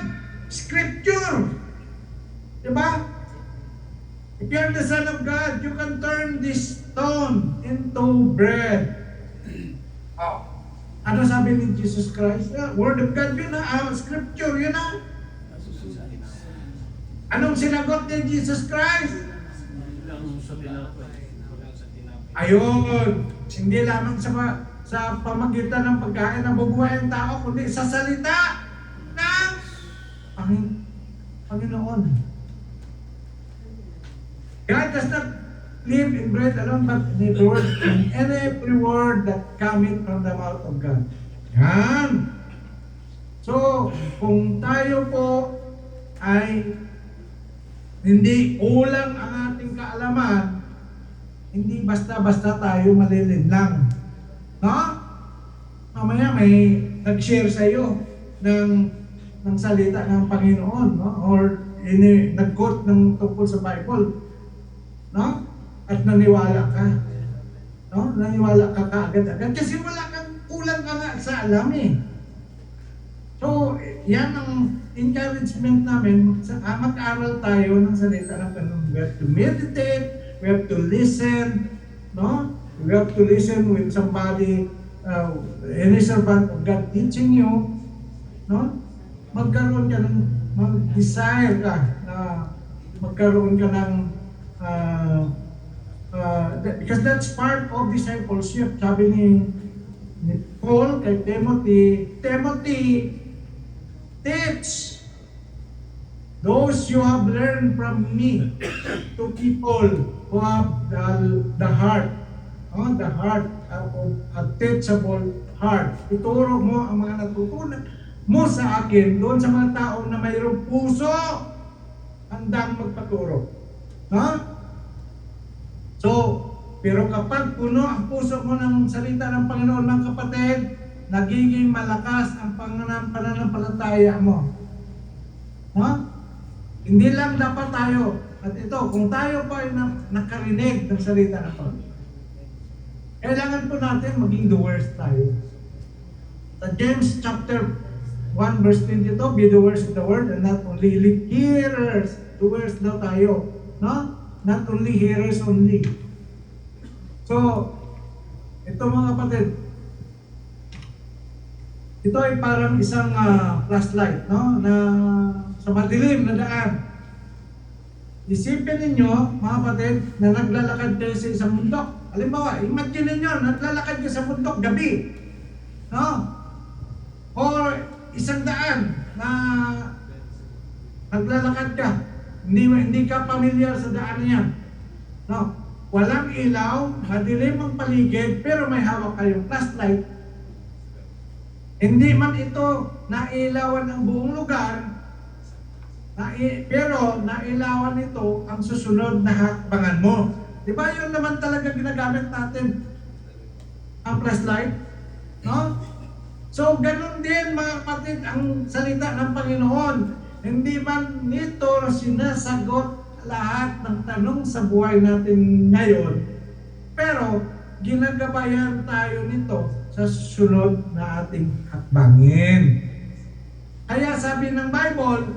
Scripture. Diba? If you're the Son of God, you can turn this stone into bread. Oh. Ano sabi ni Jesus Christ? Word of God yun Scripture yun Anong sinagot ni Jesus Christ? Ayun, hindi lamang sa pamagitan ng pagkain ng bubuhay ng tao, kundi sa salita ng Panginoon. God does not live in bread alone, but in every word that cometh from the mouth of God. Yan. So, kung tayo po ay hindi kulang ang ating kaalaman, hindi basta-basta tayo malilinlang. No? Mamaya may nag-share sa iyo ng salita ng Panginoon, no? Or nag-quote ng tungkol sa Bible, no? At naniwala ka. No? Naniwala ka kaagad-agad kasi kulang ka nga sa alam eh. So, yan ang encouragement namin. Mag-aral tayo ng salita ng Panginoon. We have to meditate, we have to listen, no? We have to listen when somebody, any servant of God teaching you, no? Magkaroon ka ng, mag-desire ka na magkaroon ka ng, because that's part of discipleship. Sabi ni Paul kay Timothy, teach those you have learned from me to people who have the heart, the heart of a teachable heart. Ituro mo ang mga natutunan mo sa akin doon sa mga tao na mayroong puso handang magpaturo. No? So, pero kapag puno ang puso mo ng salita ng Panginoon, mga kapatid, nagiging malakas ang pananampalataya mo. No? Hindi lang dapat tayo, at ito, kung tayo pa ay nakarinig ng salita ng Panginoon, kailangan po natin maging doers tayo. Sa James chapter 1 verse 22, be doers of the word and not only hearers. Doers daw tayo. No? Not only hearers only. So, ito mga kapatid, ito ay parang isang flashlight, no? Na sa madilim na daan. Isipin ninyo, mga kapatid, na naglalakad kayo sa isang bundok. Halimbawa, imagine ninyo, naglalakad kayo sa bundok gabi. No? O isang daan na naglalakad ka. Hindi ka pamilyar sa daan niya. No? Walang ilaw, madilim ang paligid, pero may hawak kayong flashlight. Hindi man ito nailawan ang buong lugar, pero nailawan ito ang susunod na hakbangan mo. Di ba yun naman talaga ginagamit natin ang flashlight? No? So, ganun din mga kapatid ang salita ng Panginoon. Hindi man nito sinasagot lahat ng tanong sa buhay natin ngayon, pero ginagabayan tayo nito sa susunod na ating hakbangin. Kaya sabi ng Bible,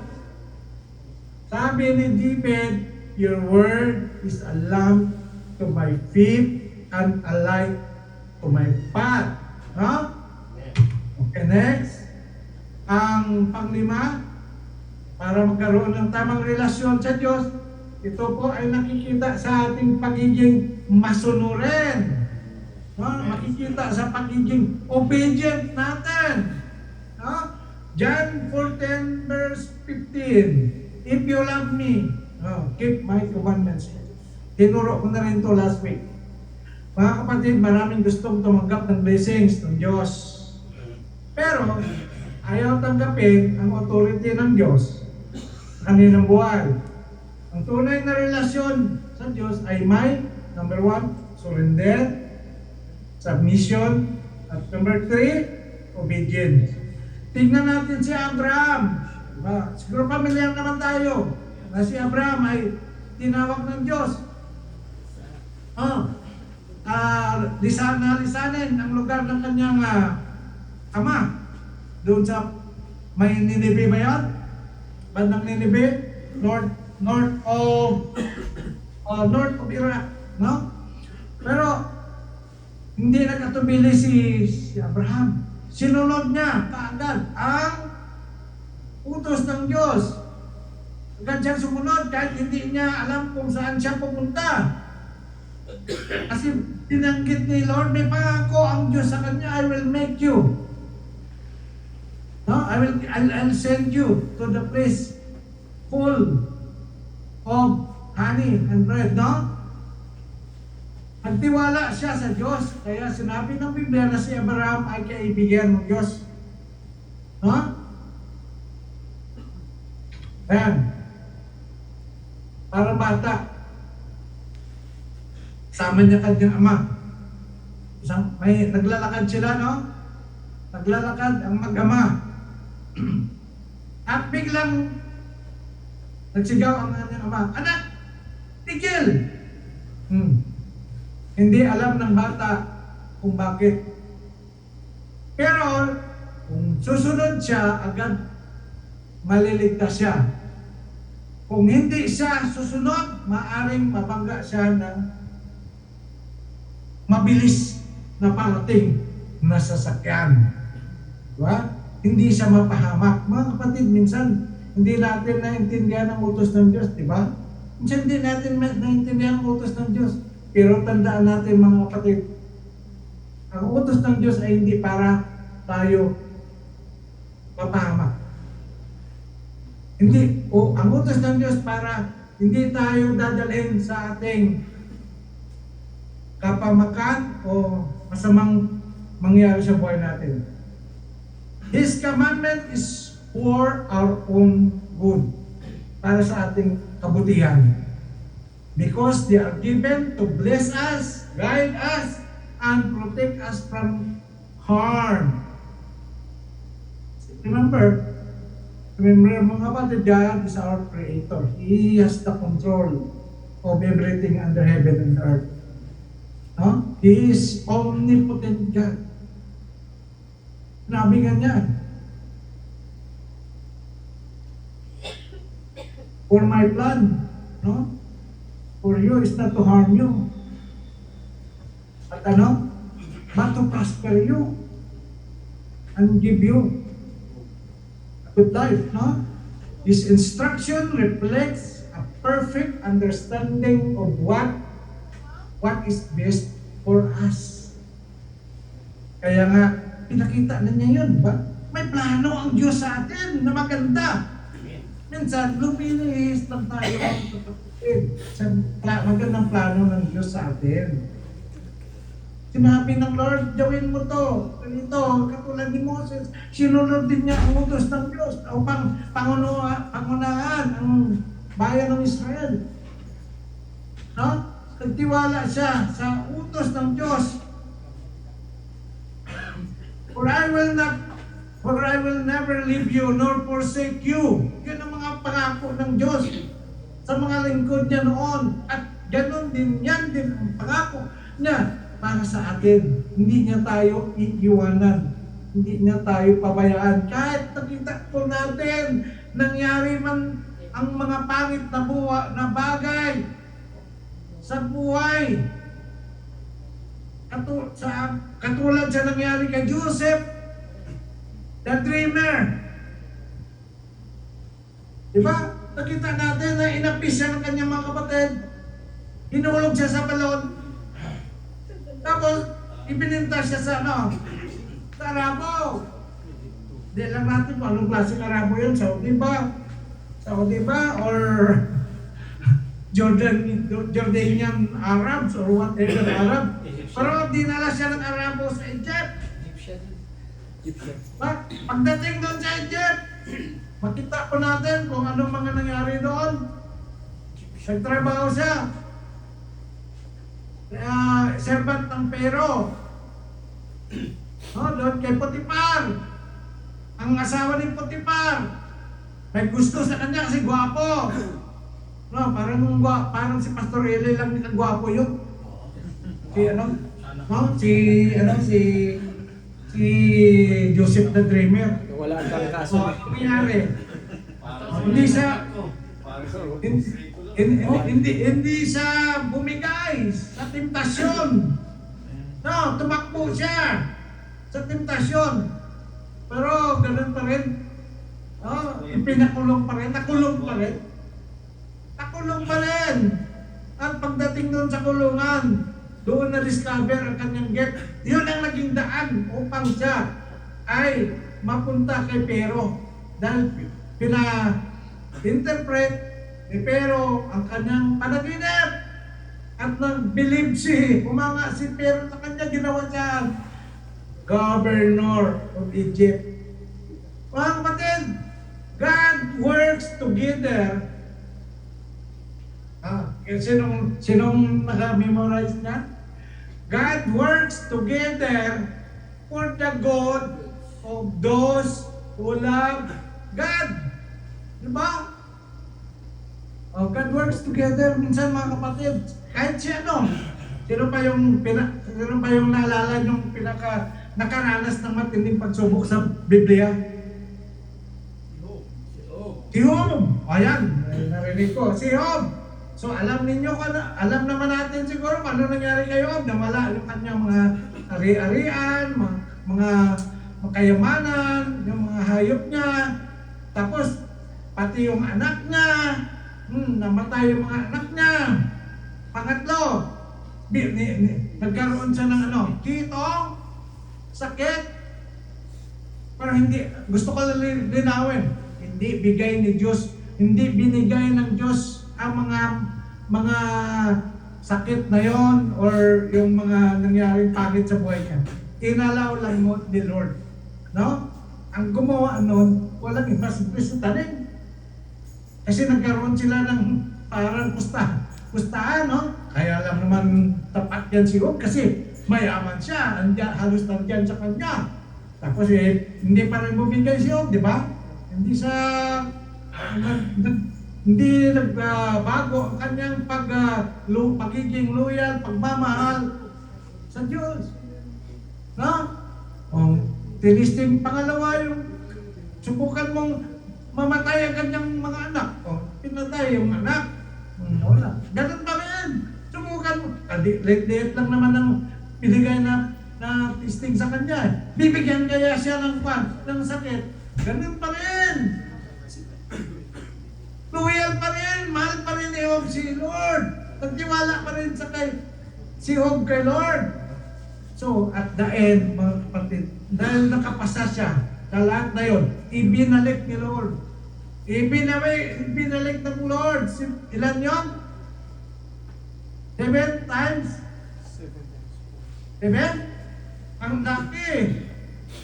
sabi ni David, your word is a lamp to my feet and a light to my path. No? Okay, next. Ang panglima, para magkaroon ng tamang relasyon sa Diyos, ito po ay nakikita sa ating pagiging masunurin. No? Makikita sa pagiging obedient natin. No? John 14 verse 15. If you love me, keep my commandments. Tinuro ko na rin to last week. Mga kapatid, maraming gustong tumanggap ng blessings ng Diyos. Pero, ayaw tanggapin ang authority ng Diyos sa kanilang buhay. Ang tunay na relasyon sa Diyos ay may, number 1, surrender, submission, at number 3, obedience. Tingnan natin si Abraham. Diba? Siguro pamilyar naman tayo na si Abraham ay tinawag ng Diyos. Lisanin ang lugar ng kanyang ama. Doon sa may Ninibe ba yan? Bandang Ninibe? North of Iraq. No? Pero hindi nagkatubili si Abraham. Sinunod niya kaagad ang utos ng Diyos. Agad siya sumunod kahit hindi niya alam kung saan siya pupunta. Kasi tinanggit ni Lord, may pangako ang Diyos sa kanya, I will make you. No? I'll send you to the place full of honey and bread. No? Nagtiwala siya sa Diyos. Kaya sinabi ng Biblia na si Abraham ay kaibigan ng Diyos. No? Ayan. Para bata. Sama niya kanyang ama. May naglalakad sila, no? Naglalakad ang mag-ama. At biglang nagsigaw ang kanyang ama, "Anak, tigil!" Hindi alam ng bata kung bakit. Pero kung susunod siya, agad maliligtas siya. Kung hindi siya susunod, maaring mabangga siya ng mabilis na parating na sasakyan. Diba? Hindi siya mapahamak. Mga kapatid, minsan hindi natin naintindihan ang utos ng Diyos, diba? Minsan hindi natin naintindihan ang utos ng Diyos. Pero tandaan natin mga kapatid, ang utos ng Diyos ay hindi para tayo mapahamak. Hindi, ang utos ng Diyos para hindi tayo dadalhin sa ating kapamakan o masamang mangyari sa buhay natin. His commandment is for our own good, para sa ating kabutihan. Because they are given to bless us, guide us, and protect us from harm. Remember mga kapatid, God is our Creator. He has the control of everything under heaven and earth. No? He is omnipotent God. Sinabi nga niya, for my plan, no? For you is not to harm you. At but to prosper you and give you a good life, no? His instruction reflects a perfect understanding of what is best for us. Kaya nga, pinakita na niya yun, ba? May plano ang Diyos sa atin na maganda. Minsan, lumilis lang tayo sa magandang plano ng Diyos sa atin. Sinabi ng Lord, gawin mo to, ganito, katulad ni Moses, sinunod din niya ang utos ng Diyos upang pangunahan ang bayan ng Israel. No? Nagtiwala siya sa utos ng Diyos. For I will never leave you nor forsake you. Yun ang mga pangako ng Diyos sa mga lingkod niya noon. At ganoon din, yan din ang pangako niya para sa atin. Hindi niya tayo iiwanan. Hindi niya tayo pabayaan. Kahit nakita po natin, nangyari man ang mga pangit na bagay sa buhay. Katulad sa nangyari kay Joseph, the dreamer. Diba? Nakita natin na inapis siya ng kanyang mga kapatid. Hinulog siya sa balon. Tapos, ibininta siya sa sa Arabo. Di lang natin kung anong klaseng Arabo yun. Saudi ba? Or Jordanian Arabs or whatever Arab. Pero dinala siya ng Arabo sa Egypt. Pagdating doon sa Egypt, makita po natin kung anong mga nangyari doon. Nagtrabaho siya. Servant ng Pero. Doon kay Potiphar. Ang asawa ni Potiphar. May gusto sa kanya kasi gwapo. Parang si Pastor Eli lang ang gwapo yun. Si Joseph the Dreamer. Wala kang kaso. Nangyari. Hindi siya bumigay sa temptasyon. Tumakbo siya sa temptasyon. Pero ganun pa rin. Pinakulong pa rin. Nakulong pa rin. At pagdating doon sa kulungan, doon na-discover ang kanyang gift. Yun ang naging daan upang siya ay mapunta kay Pero. Dahil pina-interpret ni Pero ang kanyang panaginip. At nag-believe umanga si Pero sa kanya, ginawa siya governor of Egypt. Mga kapatid, God works together. Sinong naka-memorize niya? God works together for the good of those who love God. Diba? God works together. Minsan mga kapatid, kahit sino pa yung naalala yung nakaranas ng matinding pagsubok sa Biblia? Si Job. Ayan, narinig ko. Si Job. So alam naman natin siguro kung ano nangyari kay Job. Nawala yung kanyang mga ari-arian, mga kayamanan, yung mga hayop niya. Tapos, pati yung anak niya, namatay yung mga anak niya. Pangatlo, nagkaroon siya ng kitong, sakit. Pero hindi, gusto ko linawin. Hindi bigay ni Diyos, hindi binigay ng Diyos ang mga sakit na yon or yung mga nangyaring pangit sa buhay niya. Inalaw lang mo ni Lord. No? Ang gumawa nun, walang iba si Kristo tanin. Kasi nagkaroon sila ng parang pustahan, no? Kaya lang naman tapat yan si Job kasi mayaman siya, halos nandiyan sa kanya. Tapos hindi pa rin bumigay si Job, di ba? Hindi nagbago ang kanyang pagiging loyal, pagmamahal sa Diyos. No? Tinisting pangalawa yung subukan mong mamatay ang kanyang mga anak. Pinatay yung anak. Wala. Ganun pa rin. Subukan mo. Liit lang naman ang pinigay na testing sa kanya. Bibigyan kaya siya ng sakit. Ganun pa rin. Loyal pa rin. Mahal pa rin ni Job si Lord. Nagtiwala pa rin si Job kay Lord. So, at the end, mga kapatid, dahil nakapasa siya sa lahat na yun, ibinalik ni Lord. Ibinalik ng Lord. Ilan yun? 7 times? 7? Ang laki.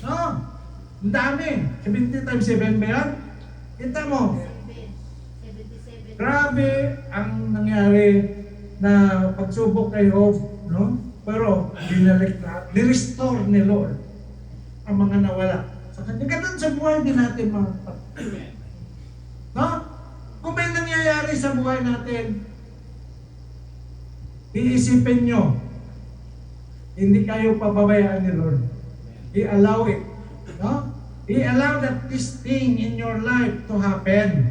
No? Ang dami. 70 times 7 ba yan? Kita mo. 77. Grabe ang nangyari na pagsubok kay Job. No? Pero, binalik na, ni-restore ni Lord ang mga nawala sa kanya. Ganun sa buhay din natin, mga kapatid. No? Kung may nangyayari sa buhay natin, iisipin nyo, hindi kayo pababayaan ni Lord. I-allow it. No? I-allow that this thing in your life to happen.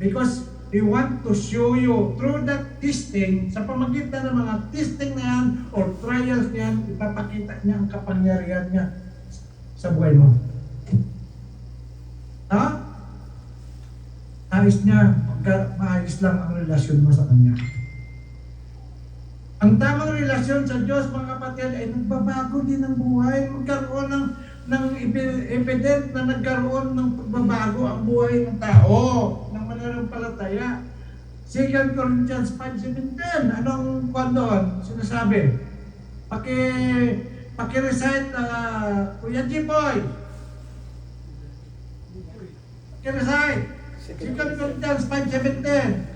Because He want to show you through that testing, sa pamagitan ng mga testing na yan or trials na yan, ipapakita niya ang kapangyarihan niya sa buhay mo. Ha? Ayos niya, maayos lang ang relasyon mo sa Kanya. Ang tamang relasyon sa Diyos, mga kapatid, ay nagbabago din ang buhay. Magkaroon ng evident na nagkaroon ng pagbabago ang buhay ng tao, ng mananampalataya. 2 Corinthians 5:17, anong kwan doon? Sinasabi? Paki-recite Kuya Jipoy. Paki-recite. 2 Corinthians 5:17.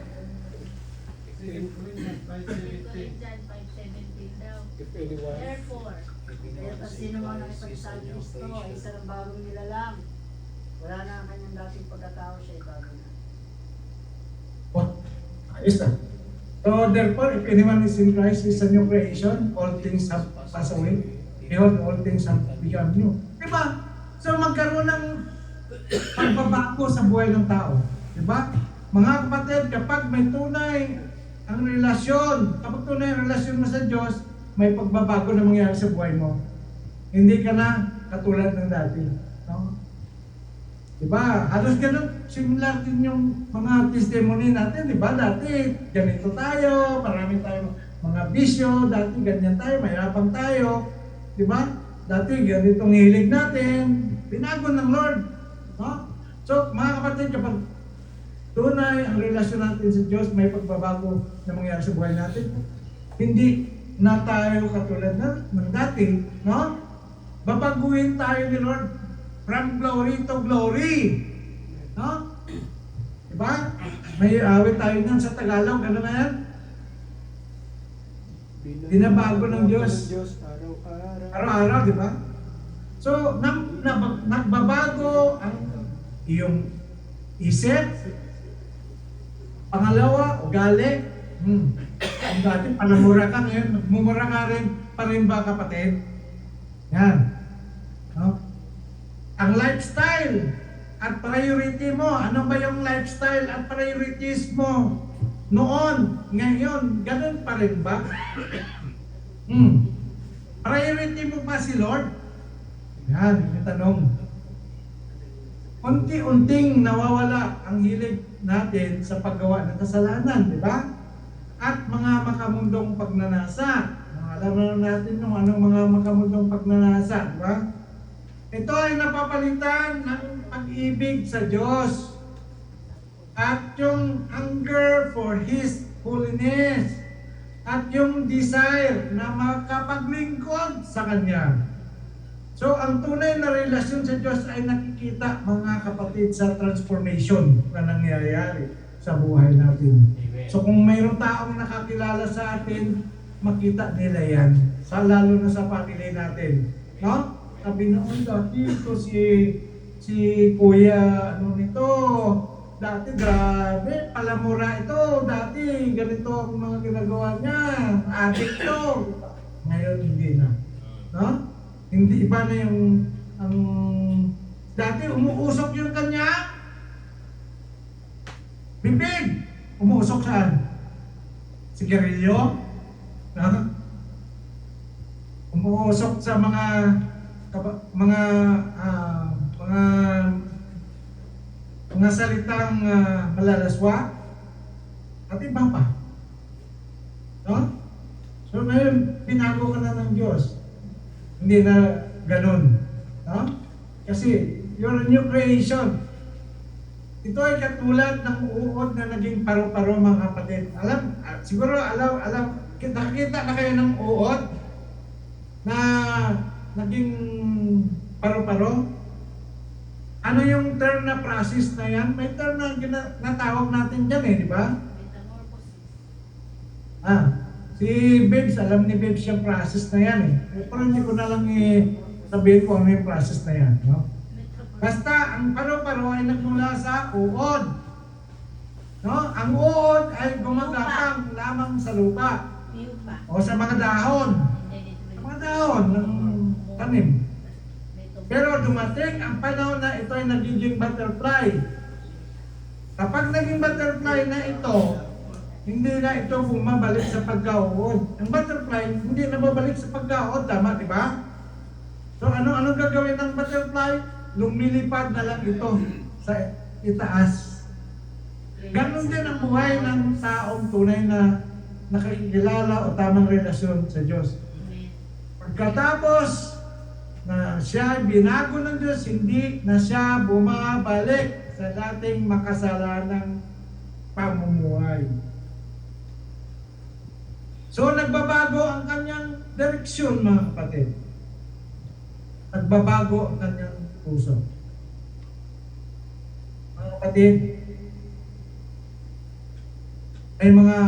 2 Corinthians 5:17. Corinthians 5:17 daw. If anyone Therefore, Kaya pag sino mang nakipagsabi Kristo ay isa ng bagong nilalang. Wala na ang kanyang dating pagkatao, siya ay bago na. Oh, ayos na. So therefore, if anyone is in Christ, is a new creation, all things have passed away. Behold, all things have become new. Diba? So magkaroon ng pagbabago sa buhay ng tao. Diba? Mga kapatid, kapag may tunay ang relasyon, kapag tunay ang relasyon mo sa Diyos, may pagbabago na mangyayari sa buhay mo. Hindi ka na katulad ng dati. No? Diba? Halos ganun, similar din yung mga testimony natin. Diba? Dati, ganito tayo, marami tayong mga bisyo, dati ganyan tayo, mayabang tayo. Diba? Dati, ganitong hilig natin, binago ng Lord. No? So, mga kapatid, kapag tunay ang relasyon natin sa Diyos, may pagbabago na mangyayari sa buhay natin. Hindi na tayo katulad ng dati, no? Babaguhin tayo ni Lord from glory to glory. No? Diba? May awit tayo niyan sa Tagalog, ano na yan? Binabago ng Diyos. araw-araw. Araw-araw, di ba? So, nagbabago ang iyong isip. Pangalawa, ugali. Ang dati, panamura ka ngayon, magmumura ka rin ba kapatid? Yan. No? Ang lifestyle at priority mo, ano ba yung lifestyle at priorities mo noon, ngayon, ganun pa rin ba? Priority mo pa si Lord? Yan, yung tanong. Unti-unting nawawala ang hilig natin sa paggawa ng kasalanan, di ba? At mga makamundong pagnanasa. Alam na natin yung anong mga makamundong pagnanasa, di ba? Ito ay napapalitan ng pag-ibig sa Diyos at yung hunger for His holiness at yung desire na makapaglingkod sa Kanya. So, ang tunay na relasyon sa Diyos ay nakikita, mga kapatid, sa transformation na nangyayari sa buhay natin. So, kung mayroong taong nakakilala sa atin, makita nila yan. Lalo na sa family natin. No? Sabi noon, dati ito si Kuya, ano nito, dati grabe, palamura ito, dati ganito ang mga ginagawa niya, adik to. Ngayon, hindi na. No? Hindi, iba na yung dati umuusok yung kanya bibig. Umuusok saan? Sigarilyo? Umuusok sa mga salitang malalaswa at iba pa. No? So ngayon, binago ka na ng Diyos. Hindi na ganun. No? Kasi, you're a new creation. Ito ay katulad ng uod na naging paro-paro, mga kapatid. Siguro nakakita na kayo ng uod na naging paro-paro. Ano yung term na process na yan? May term na natawag natin dyan di ba? Metamorphosis. Si Babes, alam ni Babes yung process na yan Pero hindi ko na lang sabihin ko ano yung process na yan. No? Basta, ang paro-paro ay nagmula sa uod. No? Ang uod ay gumagapang lamang sa lupa. O sa mga dahon. Sa mga dahon ng tanim. Pero dumating ang panahon na ito ay nagiging butterfly. Kapag naging butterfly na ito, hindi na ito bumabalik sa pagka-uod. Ang butterfly, hindi na babalik sa pagka-uod. Tama, di ba? So, ano gagawin ng butterfly? Lumilipad na lang ito sa itaas. Ganon din ang buhay ng taong tunay na nakikilala o tamang relasyon sa Diyos. Pagkatapos na siya binago ng Diyos, hindi na siya bumabalik sa dating makasalanang pamumuhay. So, nagbabago ang kanyang direksyon, mga kapatid. Nagbabago ang kanyang puso. Mga kapatid, ay mga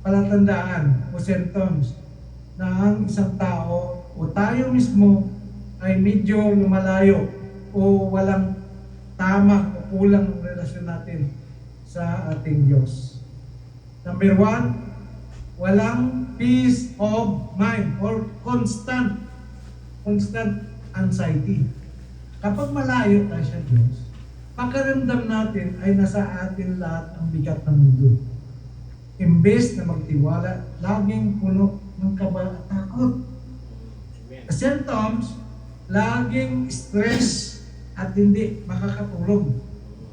palatandaan o symptoms na ang isang tao o tayo mismo ay medyo lumalayo o walang tama o kulang ang relasyon natin sa ating Diyos. Number 1, walang peace of mind or constant anxiety. Kapag malayo tayo sa Diyos, pakiramdam natin ay nasa atin lahat ang bigat ng mundo. Imbes na magtiwala, laging puno ng kaba at takot. The symptoms, laging stress at hindi makakatulog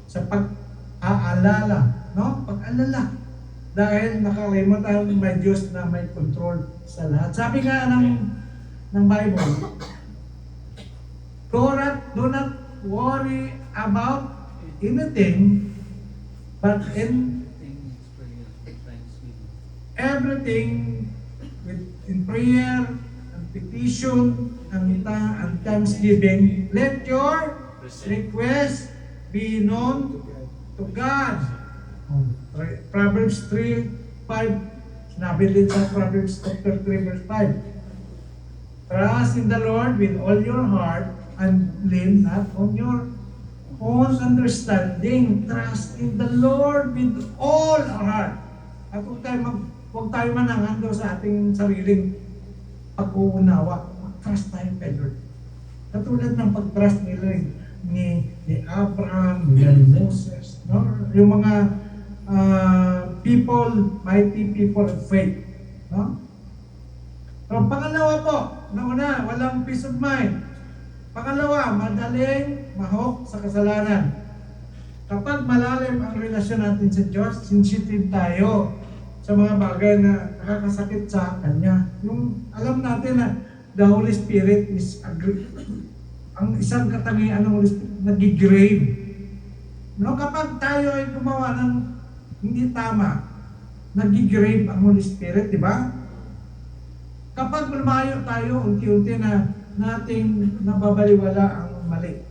sa pag-aalala, no? Pag-alala. Dahil nakalimutan may Diyos na may control sa lahat. Sabi nga ng Bible, do not worry about anything, but in everything in prayer and petition and thanksgiving, let your request be known to God. Proverbs 3:5, sinabi din sa Proverbs chapter 3 verse 5. Trust in the Lord with all your heart and lean not on your own understanding. Trust in the Lord with all our heart. At huwag tayo manangan doon sa ating sariling pag-uunawa. Mag-trust tayo kay Lord. Katulad ng pag-trust ni Abraham, ni Moses, no? Yung mga mighty people of faith, no? So, pangalawa po, nauna, walang peace of mind. Pangalawa, madaling mahok sa kasalanan. Kapag malalim ang relasyon natin sa Diyos, sensitive tayo sa mga bagay na nakakasakit sa Kanya. Yung alam natin na the Holy Spirit is ang isang katangian ng Holy Spirit, nag-grave. No, kapag tayo ay gumawa ng hindi tama, nag-grave ang Holy Spirit, di ba? Kapag lumayo tayo, unti-unti na nating nababaliwala ang mali.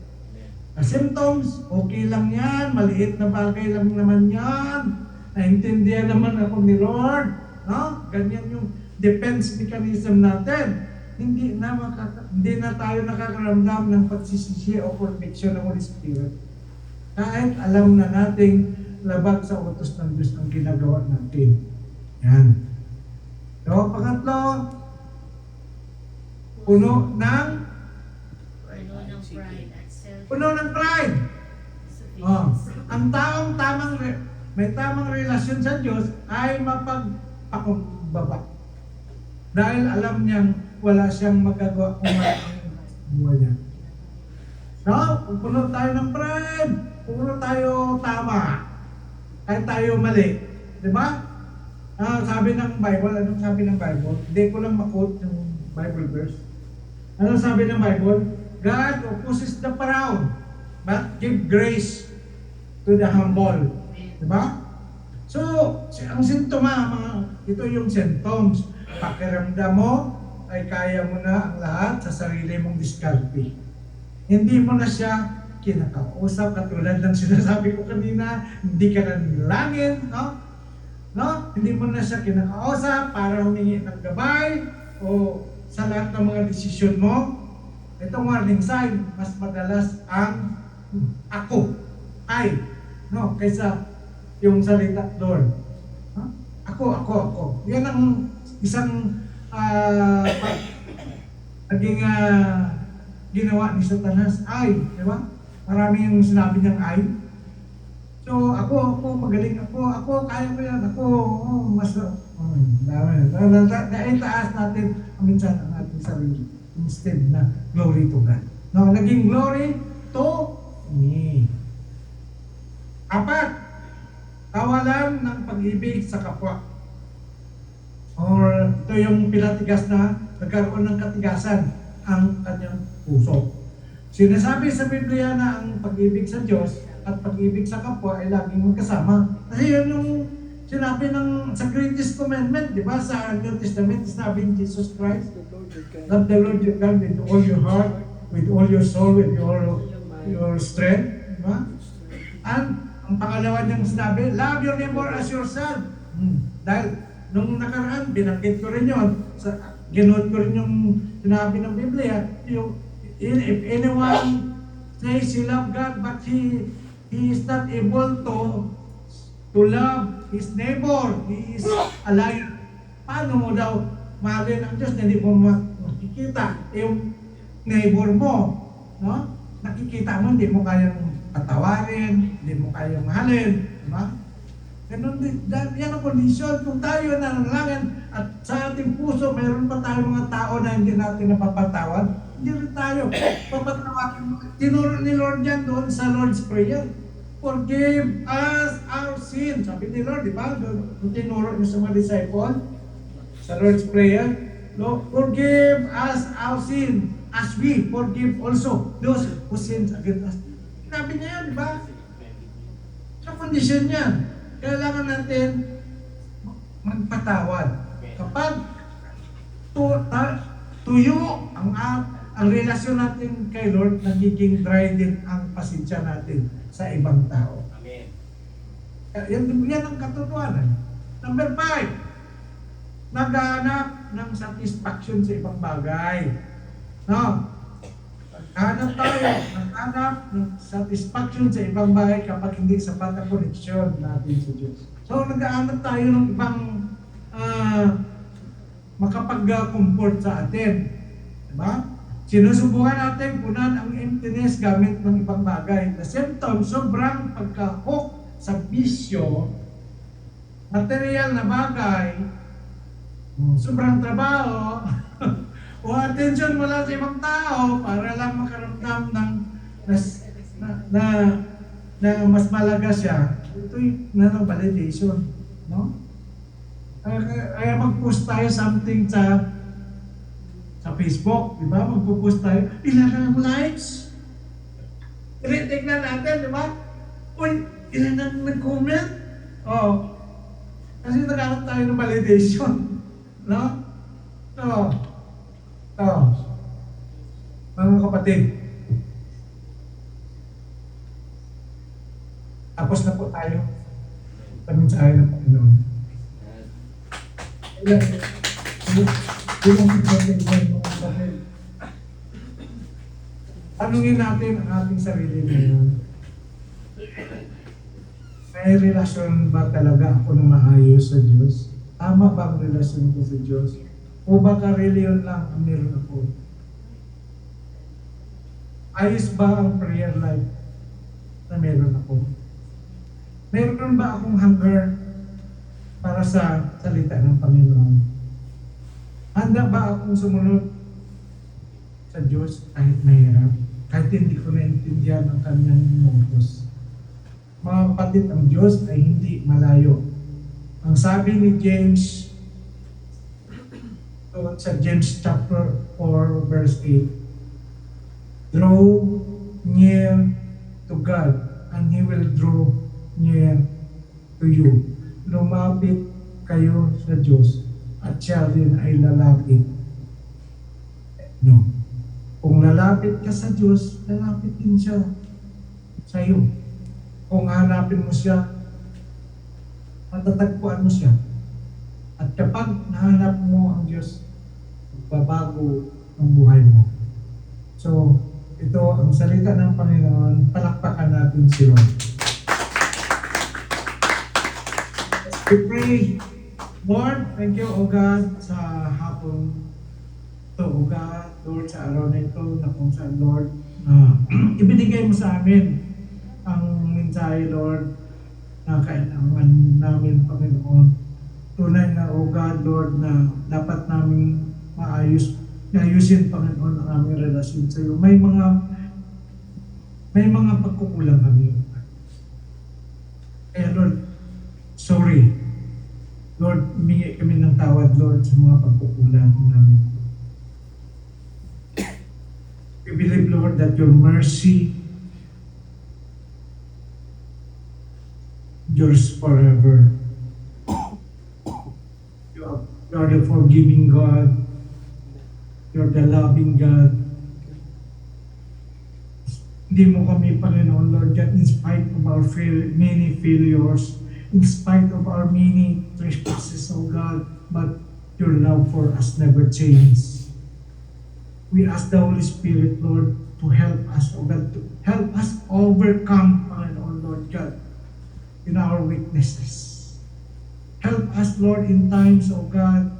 Symptoms, okay lang yan, maliit na bagay lang naman yan, naintindihan naman ako ni Lord, no? Ganyan yung defense mechanism natin. Hindi na tayo nakakaramdam ng pagsisisi o conviction ng Holy Spirit. Kahit alam na nating labag sa utos ng Diyos ang ginagawa natin. Yan. So, pangatlo, puno ng pride at puno ng pride. Oh, ang taong may tamang relasyon sa Diyos ay mapagpakumbaba. Dahil alam niyang wala siyang magagawa kung malaking buhay niya. No? Kung puno tayo ng pride, puno tayo tama, kahit tayo mali. Di ba? Sabi ng Bible, anong sabi ng Bible? Hindi ko lang makot yung Bible verse. Anong sabi ng Bible? God opposes the proud, but give grace to the humble. Diba? So, ang sintoma, ito yung symptoms. Pakiramdam mo ay kaya mo na ang lahat sa sarili mong diskarte. Hindi mo na siya kinakausap, katulad ng sinasabi ko kanina, hindi ka na nilangin, no? No? Hindi mo na siya kinakausap para humingi ng gabay o sa lahat ng mga desisyon mo. Itong warning sign, mas madalas ang ako, no? Kaysa yung salita Lord. Huh? Ako. Yan ang isang naging ginawa ni Satanas. Di ba? Marami yung sinabi niyang So, ako, magaling ako, kaya ko yan, mas, dahil taas natin, minsan ang ating sarili, instead na glory to God. No, naging glory to me. 4, kawalan ng pag-ibig sa kapwa. Or ito yung pinatigas na nagkaroon ng katigasan ang kanyang puso. Sinasabi sa Biblia na ang pag-ibig sa Diyos at pag-ibig sa kapwa ay laging magkasama. Kasi yun yung sinabi sa greatest commandment, di ba? Sa New Testament, sinabi ni Jesus Christ, love the Lord your God with all your heart, with all your soul, with your strength. Di ba? And ang pangalawa niyang sinabi, love your neighbor as yourself. Dahil Nung nakaraan, binanggit ko rin yun. Ginood ko rin yung sinabi ng Biblia. If anyone says he love God but he is not able to love his neighbor, he is alive. Paano mo daw mahalin ang Diyos na hindi mo makikita? Yung neighbor mo, no? Nakikita mo, hindi mo kayang patawarin, hindi mo kayang mahalin, di ba? Ganun din, yan ang kondisyon. Kung tayo nanalangin at sa ating puso, mayroon pa tayong mga tao na hindi natin napapatawad, hindi rin tayo papatawagin. Tinuro ni Lord yan doon sa Lord's Prayer. Forgive us our sin. Sabi ni Lord, di ba? Doon tinuro niyo sa mga disciple, sa Lord's Prayer, Lord, forgive us our sin as we forgive also those who sins against us. Sinabi niya yan, di ba? Sa kondisyon yan. Kailangan natin magpatawad. Kapag tuyo ang relasyon natin kay Lord, nagiging dry din ang pasensya natin sa ibang tao. Amen. Yan ang katotohanan. Number 5, naghahanap ng satisfaction sa ibang bagay. No? Naghanap ng satisfaction sa ibang bagay kapag hindi sapat ang koneksyon natin sa Diyos. So, naghahanap tayo ng ibang makapag-comfort sa atin. Diba? Sinusubukan natin punan ang emptiness gamit ng ibang bagay. At the same time, sobrang pagka-hook sa bisyo, material na bagay, sobrang trabaho, o attention mula sa ibang tao para lang makaramdam ng na mas malaga siya. Ito'y validation, no? Kaya mag-post tayo something sa Facebook, di ba? Mag-post tayo, ilan ang likes? Tingnan natin, di ba? Uy, ilan ang nag-comment? Oh, kasi nagkaroon tayo ng validation, no? Mga kapatid, tapos na po tayo sa mensahe ng Panginoon. Tanungin natin ang ating sarili ngayon. May relasyon ba talaga ako na maayos sa Diyos? Tama ba ang relasyon ko sa Diyos? O baka reliyon lang ang meron ako? Ayos ba ang prayer life na meron ako? Meron ba akong hunger para sa salita ng Panginoon? Handa ba akong sumunod sa Diyos kahit mahirap? Kahit hindi ko naintindihan ang kanyang utos? Mga kapatid, ang Diyos ay hindi malayo. Ang sabi ni James, sa James chapter 4 verse 8, draw near to God and He will draw near to you. Lumapit kayo sa Diyos at siya din ay lalapit. No. Kung lalapit ka sa Diyos, lalapit din siya sa iyo. Kung hanapin mo siya, matatagpuan mo siya. At kapag nahanap mo ang Diyos, magbabago ang buhay mo. So, ito ang salita ng Panginoon. Palakpakan natin si Lord. We pray, Lord, thank you, O God, sa hapon ito, O God, Lord, sa araw na ito, na kung saan, Lord, ibinigay mo sa amin ang mensahe, Lord, na kailangan namin, Panginoon. Tunay na, O God, Lord, na dapat namin ayusin, Panginoon, ang aming relasyon sa iyo. May mga pagkukulang kami. Kaya, Lord, sorry. Lord, humingi kami ng tawad, Lord, sa mga pagkukulang namin. We believe, Lord, that your mercy yours forever. You are the forgiving God. You're the loving God. Hindi mo kami, Panginoon, Lord God, in spite of our many failures, in spite of our many trespasses, O God, but your love for us never changes. We ask the Holy Spirit, Lord, to help us, O God, to help us overcome, Panginoon, Lord God, in our weaknesses. Help us, Lord, in times, O God,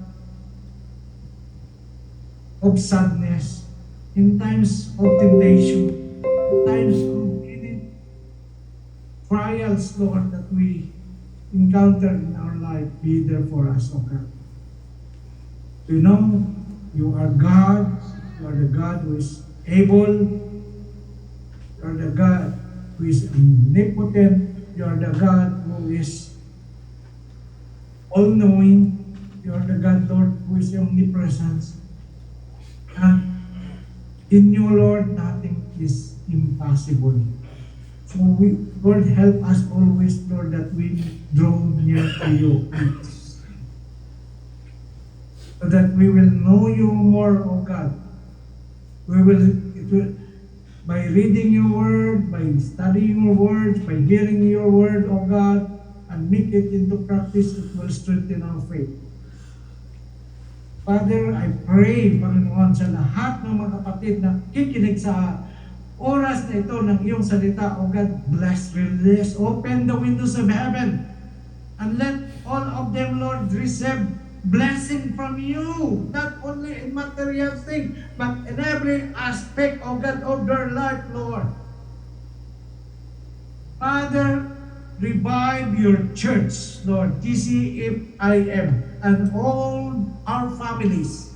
of sadness, in times of temptation, in times of any trials, Lord, that we encounter in our life. Be there for us, O God. You know, you are God. You are the God who is able. You are the God who is omnipotent. You are the God who is all-knowing. You are the God, Lord, who is omnipresent. And in you, Lord, nothing is impossible. So Lord, help us always, Lord, that we draw near to you. So that we will know you more, O God. It will, by reading your word, by studying your words, by hearing your word, O God, and make it into practice, it will strengthen our faith. Father, I pray, Panginoon, sa lahat ng mga kapatid na kikinig sa oras na ito ng iyong salita, O God, bless, release, open the windows of heaven, and let all of them, Lord, receive blessing from you, not only in material things, but in every aspect, O God, of their life, Lord. Father, revive your church, Lord, TCFIM, and all our families.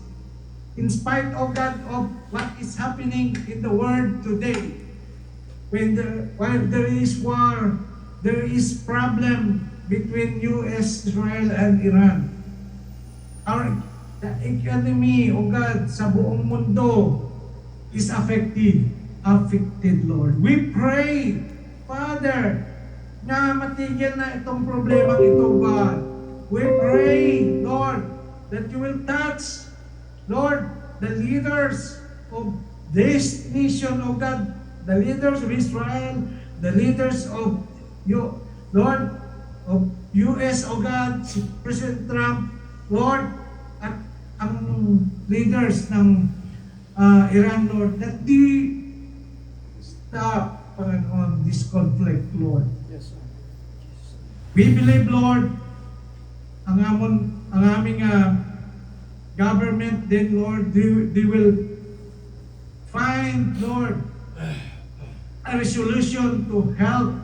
In spite of God, of what is happening in the world today, while there is war, there is problem between U.S., Israel, and Iran. The economy, O God, sa buong mundo is affected, Lord. We pray, Father, na matigil na itong problema ito, God. We pray, Lord, that you will touch, Lord, the leaders of this nation, O God, the leaders of Israel, the leaders of you, Lord, of U.S., O God, si President Trump, Lord, at ang leaders ng Iran, Lord, that they stop, Panginoon, this conflict, Lord. Yes, sir. We believe, Lord, ang aming government, then, Lord, they will find, Lord, a resolution to help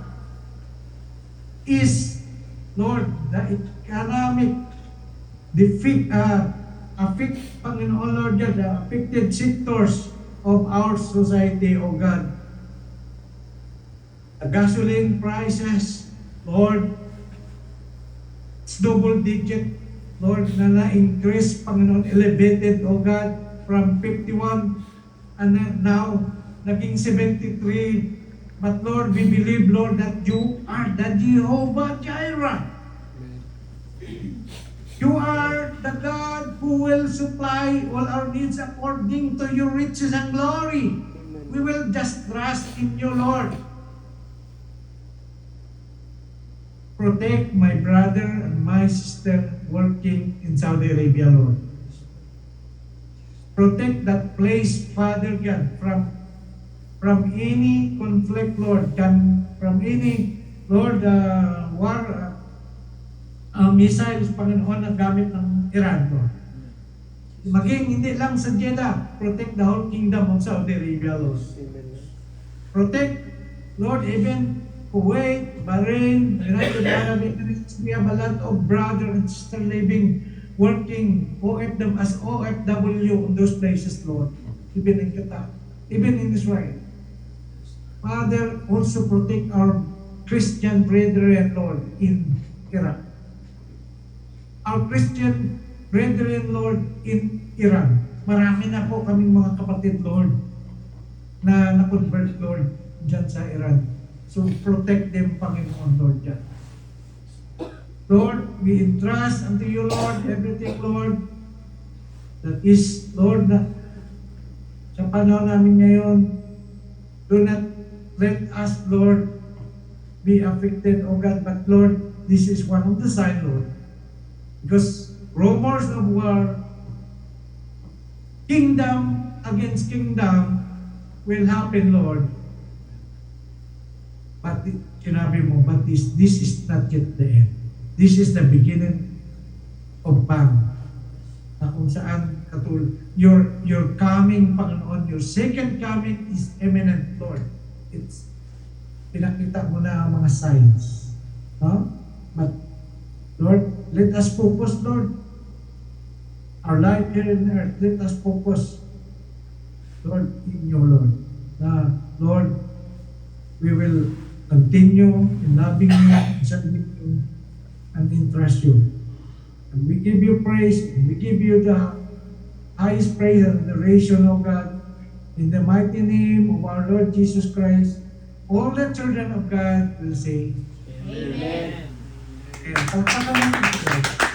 is, Lord, the economic Panginoon, Lord God, the affected sectors of our society, O God. The gasoline prices, Lord, it's double digit, Lord, na na-increase, Panginoon, elevated, O God, from 51 and now naging 73. But Lord, we believe, Lord, that you are the Jehovah Jireh. You are the God who will supply all our needs according to your riches and glory. We will just trust in you, Lord. Protect my brother and my sister working in Saudi Arabia, Lord. Protect that place, Father God, from any conflict, Lord, from any, Lord, war, missiles, Panginoon, na gamit ng Iran, Lord. Maging hindi lang sa Jeddah, protect the whole kingdom of Saudi Arabia, Lord. Amen. Protect, Lord, even Kuwait, Bahrain, United Arab Emirates. We have a lot of brother and sister living, working as OFW in those places, Lord. Even in Qatar, even in Israel. Father, also protect our Christian brethren, Lord, in Iraq. Our Christian brethren, Lord, in Iran. Marami na po kaming mga kapatid, Lord, na na-convert, Lord, dyan sa Iran. So protect them, Panginoon, Lord, dyan. Lord, we entrust unto you, Lord, everything, Lord, that is, Lord, na sa panahon namin ngayon, do not let us, Lord, be affected, O God, but Lord, this is one of the signs, Lord. Because rumors of war, kingdom against kingdom will happen, Lord. But sinabi mo, but this is not yet the end. This is the beginning of bang. Na kung saan your coming, Panginoon, your second coming is imminent, Lord. It's pinakita mo na ang mga signs. No? But Lord, let us focus, Lord. Our life here on earth, let us focus, Lord, in you, Lord. Na, Lord, we will continue in loving you, serving you, and interest you. And we give you praise, and we give you the highest praise and adoration, O God, in the mighty name of our Lord Jesus Christ. All the children of God will say, Amen. and pagpapalaman ko,